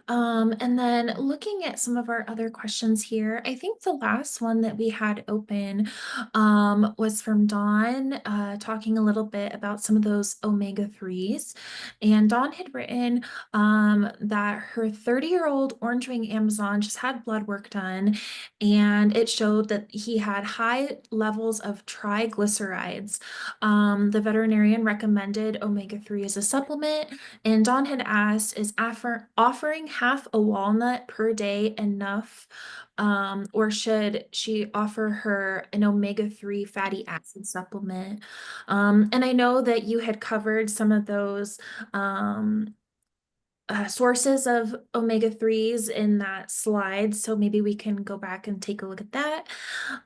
Speaker 2: And then looking at some of our other questions here, I think the last one that we had open was from Dawn, talking a little bit about some of those omega-3s. And Dawn had written that her 30-year-old orange wing Amazon just had blood work done, and it showed that he had high levels of triglycerides. The veterinarian recommended omega-3 as a supplement, and Dawn had asked, is offering half a walnut per day enough? Or should she offer her an omega-3 fatty acid supplement? And I know that you had covered some of those sources of omega-3s in that slide, so maybe we can go back and take a look at that.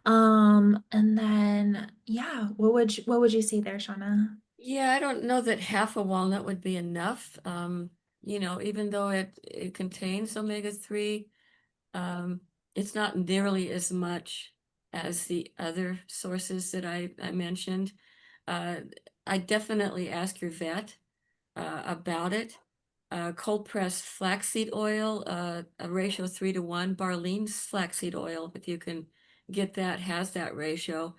Speaker 2: And then, yeah, what would you say there, Shauna?
Speaker 1: Yeah, I don't know that half a walnut would be enough. Even though it contains omega-3, um, it's not nearly as much as the other sources that I mentioned. Uh, I definitely ask your vet about it. Cold pressed flaxseed oil, a ratio 3 to 1. Barlean's flaxseed oil, if you can get that, has that ratio,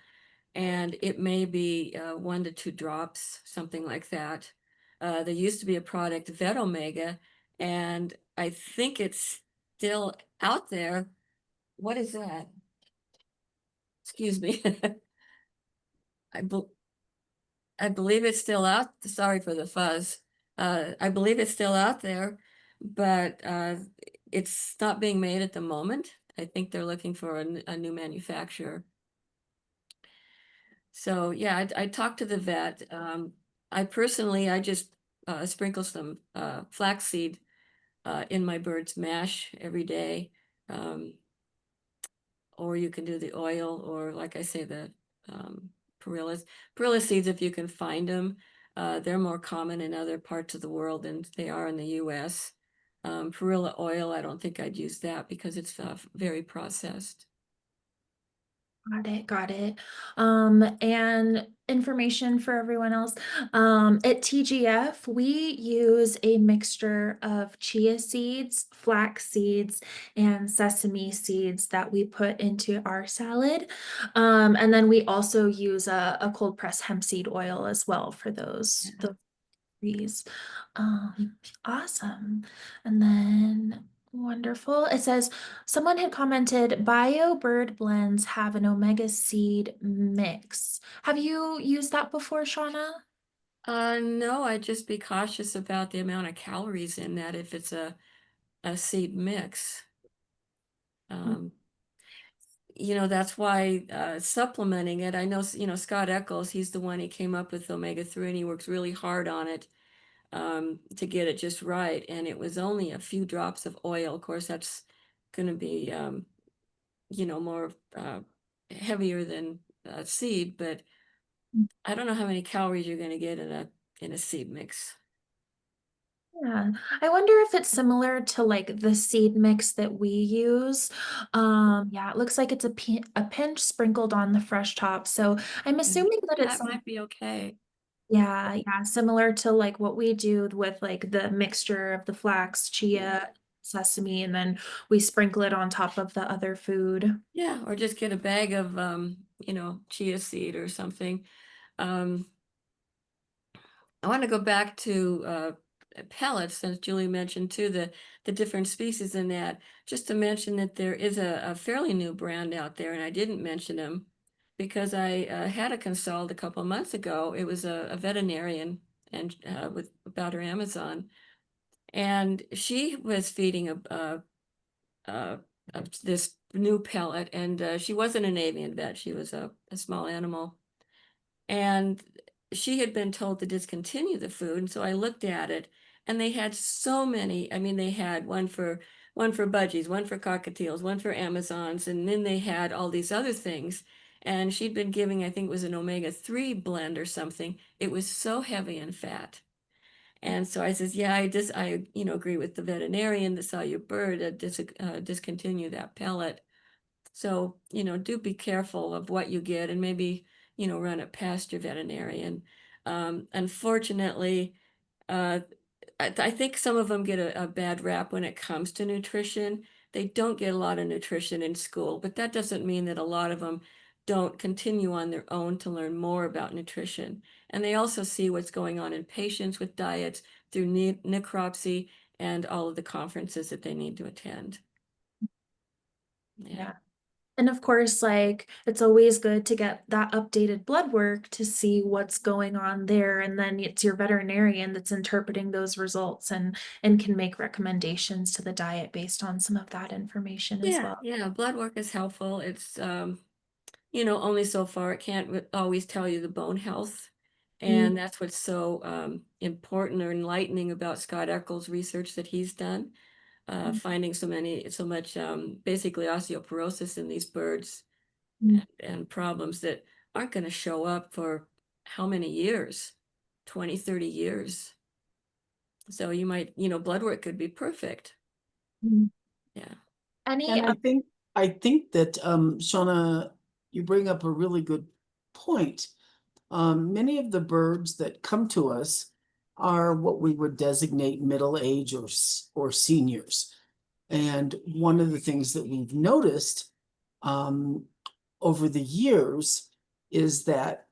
Speaker 1: and it may be 1 to 2 drops, something like that. There used to be a product, Vet Omega, and I think it's still out there. What is that? Excuse me. I, bel I believe it's still out. Sorry for the fuzz. I believe it's still out there, but it's not being made at the moment. I think they're looking for a new manufacturer. So yeah, I talked to the vet. I personally, I just sprinkle some flaxseed in my bird's mash every day. Um, or you can do the oil, or like I say, the perillas. Perilla seeds, if you can find them. They're more common in other parts of the world than they are in the US. Perilla oil, I don't think I'd use that because it's very processed.
Speaker 2: Got it, got it. And information for everyone else. At TGF, we use a mixture of chia seeds, flax seeds, and sesame seeds that we put into our salad. And then we also use a cold pressed hemp seed oil as well for those trees. Awesome. And then wonderful. It says someone had commented bio bird blends have an omega seed mix. Have you used that before, Shauna?
Speaker 1: No, I'd just be cautious about the amount of calories in that if it's a seed mix. Um, that's why supplementing it, I know, Scott Eccles, he's the one, he came up with omega-3 and he works really hard on it to get it just right. And it was only a few drops of oil. Of course, that's going to be, more heavier than seed, but I don't know how many calories you're going to get in a seed mix.
Speaker 2: Yeah, I wonder if it's similar to like the seed mix that we use. Yeah, it looks like it's a pinch sprinkled on the fresh top. So I'm assuming that it's
Speaker 1: That might be okay.
Speaker 2: yeah, similar to like what we do with like the mixture of the flax, chia, sesame, and then we sprinkle it on top of the other food.
Speaker 1: Yeah, or just get a bag of chia seed or something. Um, I want to go back to pellets, since Julie mentioned too the different species in that. Just to mention that there is a fairly new brand out there, and I didn't mention them because I had a consult a couple of months ago. It was a veterinarian and with about her Amazon, and she was feeding a this new pellet, and she wasn't an avian vet; she was a small animal. And she had been told to discontinue the food. And so I looked at it, and they had so many. I mean, they had one for budgies, one for cockatiels, one for Amazons, and then they had all these other things. And she'd been giving, I think it was an omega-3 blend or something. It was so heavy in fat. And so I says, yeah, I agree with the veterinarian that saw your bird, discontinue that pellet. So, do be careful of what you get, and maybe, run it past your veterinarian. Unfortunately, uh, I think some of them get a bad rap when it comes to nutrition. They don't get a lot of nutrition in school, but that doesn't mean that a lot of them don't continue on their own to learn more about nutrition. And they also see what's going on in patients with diets through necropsy and all of the conferences that they need to attend.
Speaker 2: Yeah. And of course, like it's always good to get that updated blood work to see what's going on there. And then it's your veterinarian that's interpreting those results and can make recommendations to the diet based on some of that information as
Speaker 1: Yeah,
Speaker 2: well.
Speaker 1: yeah, blood work is helpful. It's only so far. It can't always tell you the bone health.
Speaker 2: Mm,
Speaker 1: And that's what's so important or enlightening about Scott Eccles' research that he's done,
Speaker 2: mm,
Speaker 1: finding so much basically osteoporosis in these birds
Speaker 2: mm,
Speaker 1: and problems that aren't going to show up for how many years? 20, 30 years. So you might, blood work could be perfect.
Speaker 2: mm.
Speaker 1: Yeah.
Speaker 2: Any,
Speaker 3: And I think that, Shauna, you bring up a really good point. Many of the birds that come to us are what we would designate middle age or seniors. And one of the things that we've noticed um, over the years is that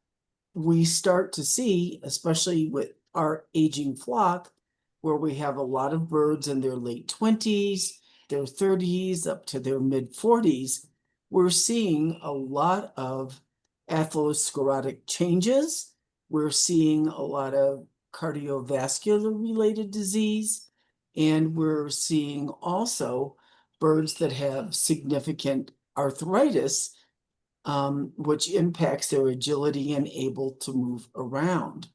Speaker 3: we start to see, especially with our aging flock, where we have a lot of birds in their late 20s, their 30s, up to their mid 40s, we're seeing a lot of atherosclerotic changes. We're seeing a lot of cardiovascular related disease, and we're seeing also birds that have significant arthritis, which impacts their agility and able to move around.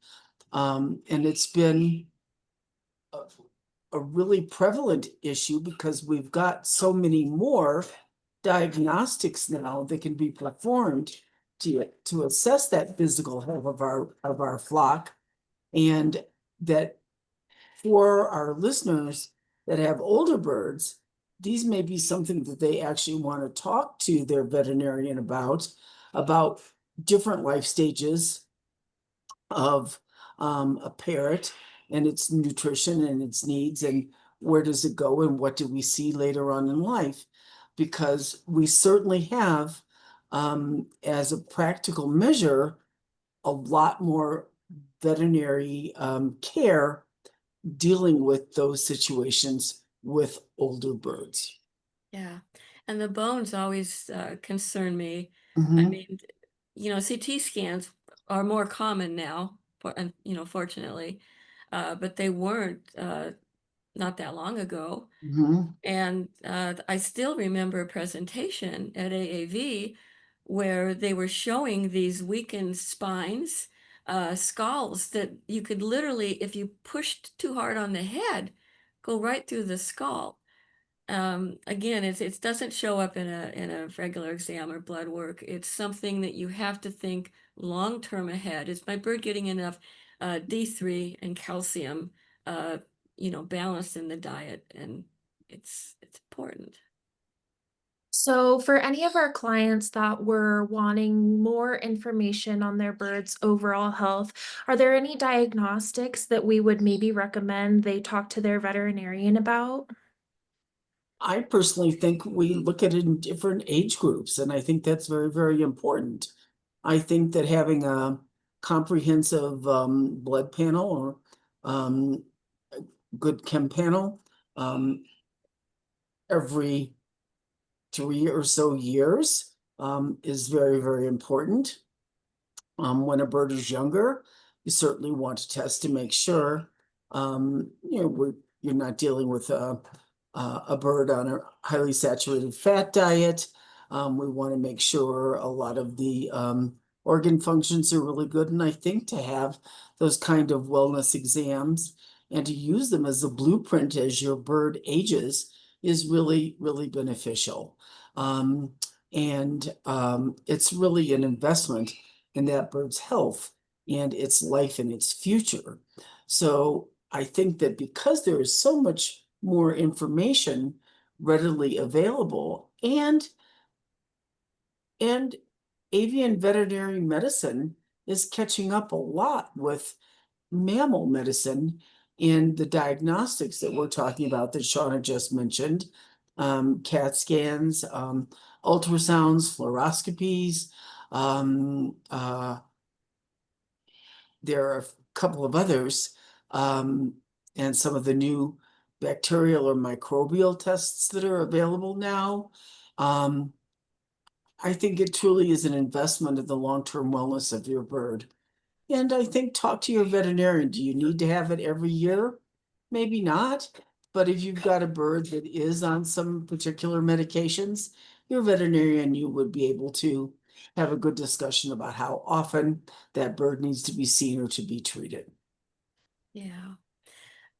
Speaker 3: And it's been a really prevalent issue because we've got so many more diagnostics now that can be performed to assess that physical health of our flock. And that for our listeners that have older birds, these may be something that they actually want to talk to their veterinarian about different life stages of a parrot and its nutrition and its needs, and where does it go and what do we see later on in life? Because we certainly have, as a practical measure, a lot more veterinary care dealing with those situations with older birds.
Speaker 1: Yeah. And the bones always concern me. I
Speaker 3: Mhm,
Speaker 1: mean, CT scans are more common now, and fortunately, but they weren't not that long ago.
Speaker 3: mhm,
Speaker 1: And I still remember a presentation at AAV where they were showing these weakened spines, skulls that you could literally, if you pushed too hard on the head, go right through the skull. Again, it doesn't show up in a regular exam or blood work. It's something that you have to think long term ahead. Is my bird getting enough D3 and calcium, balanced in the diet? And it's important.
Speaker 2: so for any of our clients that were wanting more information on their bird's overall health, are there any diagnostics that we would maybe recommend they talk to their veterinarian about?
Speaker 3: I personally think we look at it in different age groups, and I think that's very, very important. I think that having a comprehensive blood panel or um, good chem panel every 3 or so years is very, very important. When a bird is younger, you certainly want to test to make sure you're not dealing with a bird on a highly saturated fat diet. We want to make sure a lot of the organ functions are really good. And I think to have those kind of wellness exams and to use them as a blueprint as your bird ages is really, really beneficial. And it's really an investment in that bird's health and its life and its future. So I think that because there is so much more information readily available, and avian veterinary medicine is catching up a lot with mammal medicine, And the diagnostics that we're talking about that Shauna just mentioned, CAT scans, ultrasounds, fluoroscopies, there are a couple of others, and some of the new bacterial or microbial tests that are available now. I think it truly is an investment in the long-term wellness of your bird. And I think talk to your veterinarian. Do you need to have it every year? Maybe not. But if you've got a bird that is on some particular medications, your veterinarian, you would be able to have a good discussion about how often that bird needs to be seen or to be treated.
Speaker 1: Yeah.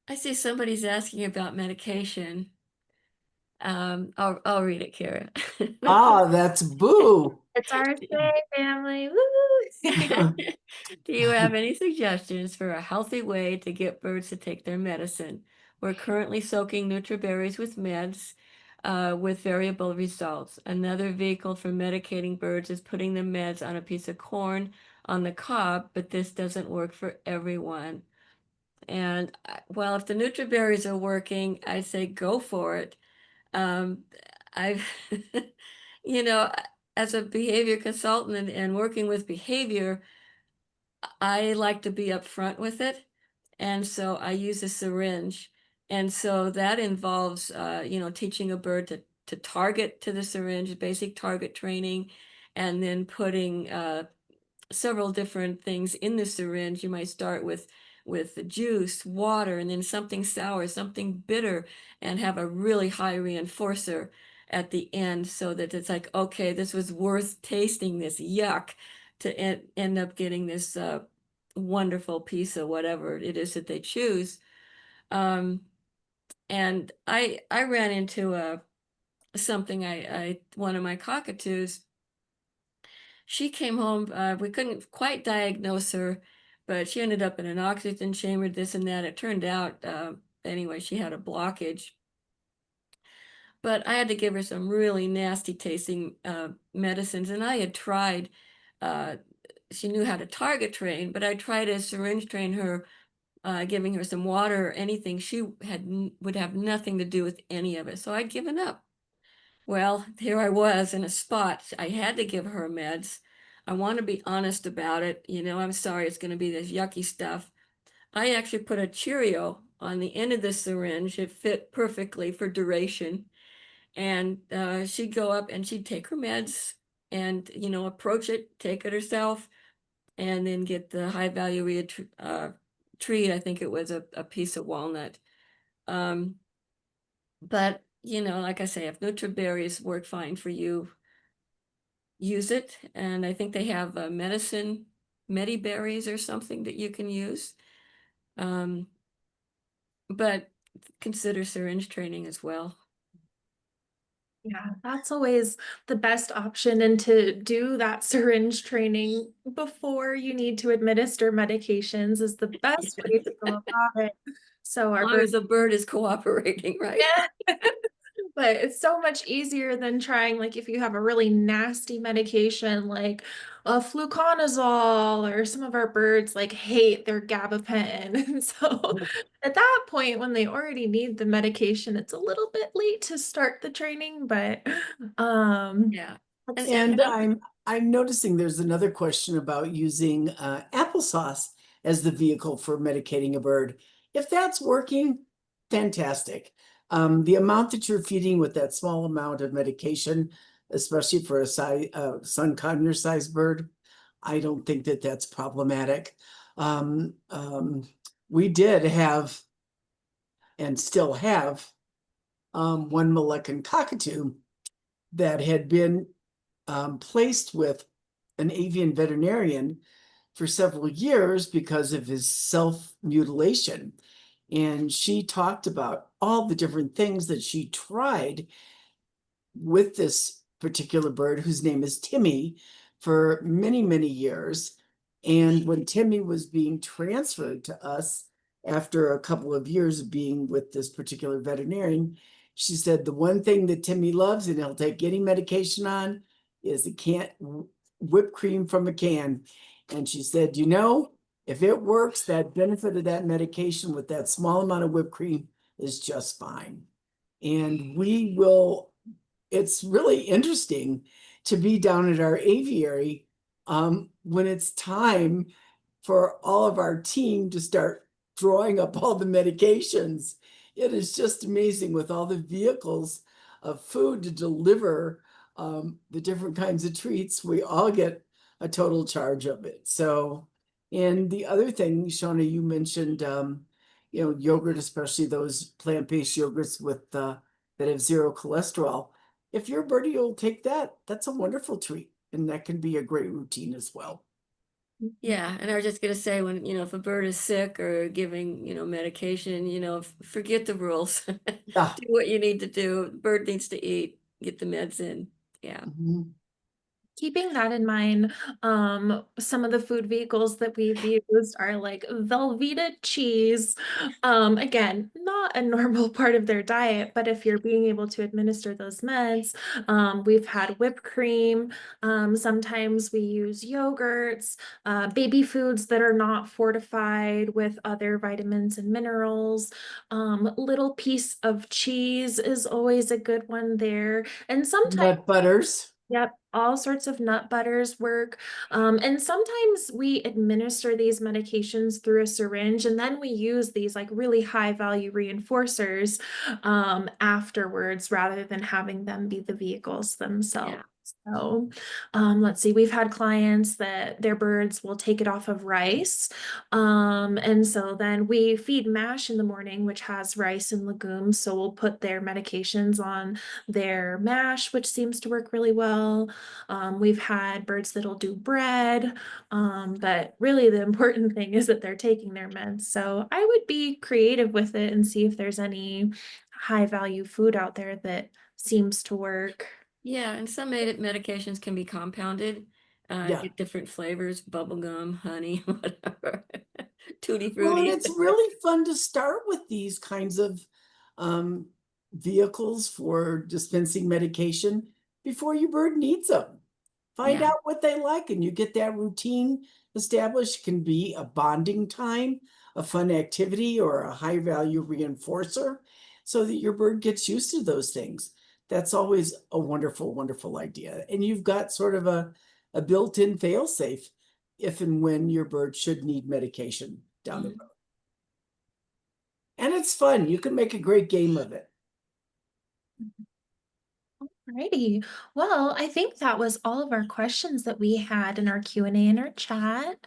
Speaker 1: I see somebody's asking about medication. I'll read it, Kara.
Speaker 3: Ah, that's Boo.
Speaker 2: It's our day, family. Woo!
Speaker 1: Do you have any suggestions for a healthy way to get birds to take their medicine? We're currently soaking nutriberries with meds, with variable results. Another vehicle for medicating birds is putting the meds on a piece of corn on the cob, but this doesn't work for everyone. And well, if the nutriberries are working, I say go for it. I've, you know, as a behavior consultant and working with behavior, I like to be upfront with it. And so I use a syringe. And so that involves, teaching a bird to target to the syringe, basic target training, and then putting several different things in the syringe. You might start with the juice, water, and then something sour, something bitter, and have a really high reinforcer at the end so that it's like, okay, this was worth tasting this yuck to end up getting this wonderful piece of whatever it is that they choose. And I ran into something I one of my cockatoos, she came home, we couldn't quite diagnose her, but she ended up in an oxygen chamber, this and that. It turned out, anyway, she had a blockage. But I had to give her some really nasty tasting medicines, and I had tried, uh, she knew how to target train, but I tried to syringe train her, giving her some water or anything. She would have nothing to do with any of it, so I'd given up. Well, here I was in a spot. I had to give her meds. I want to be honest about it. I'm sorry it's going to be this yucky stuff. I actually put a Cheerio on the end of the syringe. It fit perfectly for duration. And she'd go up and she'd take her meds and, approach it, take it herself, and then get the high value treat. I think it was a piece of walnut. But like I say, if nutriberries work fine for you, use it. And I think they have medicine, mediberries or something that you can use. But consider syringe training as well.
Speaker 2: Yeah, that's always the best option, and to do that syringe training before you need to administer medications is the best way to go about it. So
Speaker 1: As
Speaker 2: our
Speaker 1: long
Speaker 2: bird,
Speaker 1: as the bird is cooperating, right?
Speaker 2: yeah. But it's so much easier than trying, like, if you have a really nasty medication like a fluconazole, or some of our birds like hate their gabapentin. And so at that point, when they already need the medication, it's a little bit late to start the training, but
Speaker 1: Yeah.
Speaker 3: And
Speaker 1: how-
Speaker 3: I'm noticing there's another question about using applesauce as the vehicle for medicating a bird. If that's working, fantastic. The amount that you're feeding with that small amount of medication, especially for a sun conure sized bird, I don't think that that's problematic. We did have and still have one Moluccan cockatoo that had been placed with an avian veterinarian for several years because of his self-mutilation. And she talked about all the different things that she tried with this particular bird, whose name is Timmy, for many, many years. And when Timmy was being transferred to us after a couple of years of being with this particular veterinarian, she said the one thing that Timmy loves, and he'll take any medication on, is a whipped cream from a can. And she said, If it works, that benefit of that medication with that small amount of whipped cream is just fine. And it's really interesting to be down at our aviary when it's time for all of our team to start drawing up all the medications. It is just amazing with all the vehicles of food to deliver the different kinds of treats. We all get a total charge of it. So, and the other thing, Shauna, you mentioned, yogurt, especially those plant-based yogurts with that have zero cholesterol. If your birdie will take that, that's a wonderful treat, and that can be a great routine as well.
Speaker 1: Yeah, and I was just gonna say when, if a bird is sick or giving, medication, forget the rules.
Speaker 3: Yeah.
Speaker 1: Do what you need to do. Bird needs to eat, get the meds in. Yeah.
Speaker 3: Mhm.
Speaker 2: Keeping that in mind, some of the food vehicles that we've used are like Velveeta cheese. Again, not a normal part of their diet, but if you're being able to administer those meds, we've had whipped cream. Sometimes we use yogurts, baby foods that are not fortified with other vitamins and minerals. Little piece of cheese is always a good one there. And sometimes
Speaker 3: Nut butters.
Speaker 2: yep, all sorts of nut butters work. And sometimes we administer these medications through a syringe, and then we use these like really high value reinforcers afterwards rather than having them be the vehicles themselves.
Speaker 1: Yeah.
Speaker 2: So let's see, we've had clients that their birds will take it off of rice. And so then we feed mash in the morning, which has rice and legumes. So we'll put their medications on their mash, which seems to work really well. We've had birds that'll do bread, but really the important thing is that they're taking their meds. So I would be creative with it and see if there's any high value food out there that seems to work.
Speaker 1: Yeah, and some medications can be compounded,
Speaker 3: Yeah.
Speaker 1: get different flavors, bubblegum, honey, whatever. Tutti
Speaker 3: Well, and
Speaker 1: frutti.
Speaker 3: it's really fun to start with these kinds of vehicles for dispensing medication before your bird needs them. Find
Speaker 1: Yeah.
Speaker 3: out what they like, and you get that routine established. It can be a bonding time, a fun activity, or a high value reinforcer so that your bird gets used to those things. That's always a wonderful, wonderful idea. And you've got sort of a built-in fail-safe if and when your bird should need medication down the
Speaker 1: Mhm.
Speaker 3: road. And it's fun. You can make a great game of it.
Speaker 2: Alrighty. Well, I think that was all of our questions that we had in our Q&A in our chat.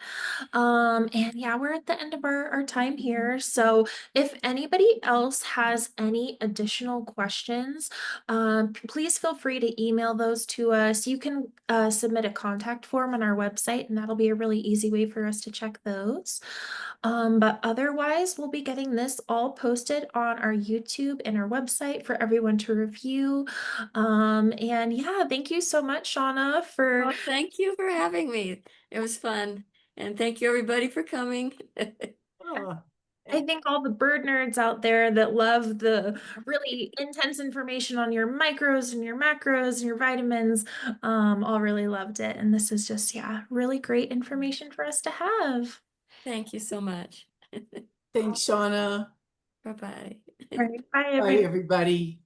Speaker 2: And yeah, we're at the end of our time here. So if anybody else has any additional questions, please feel free to email those to us. You can submit a contact form on our website, and that'll be a really easy way for us to check those. But otherwise, we'll be getting this all posted on our YouTube and our website for everyone to review. And yeah, thank you so much, Shauna, for
Speaker 1: Well, thank you for having me. It was fun. And thank you everybody for coming.
Speaker 3: Oh,
Speaker 2: I think all the bird nerds out there that love the really intense information on your micros and your macros and your vitamins, all really loved it. And this is just, yeah, really great information for us to have.
Speaker 1: Thank you so much.
Speaker 3: thanks, Shauna.
Speaker 1: Bye-bye.
Speaker 2: All right, bye,
Speaker 3: Bye,
Speaker 2: everybody.
Speaker 3: everybody.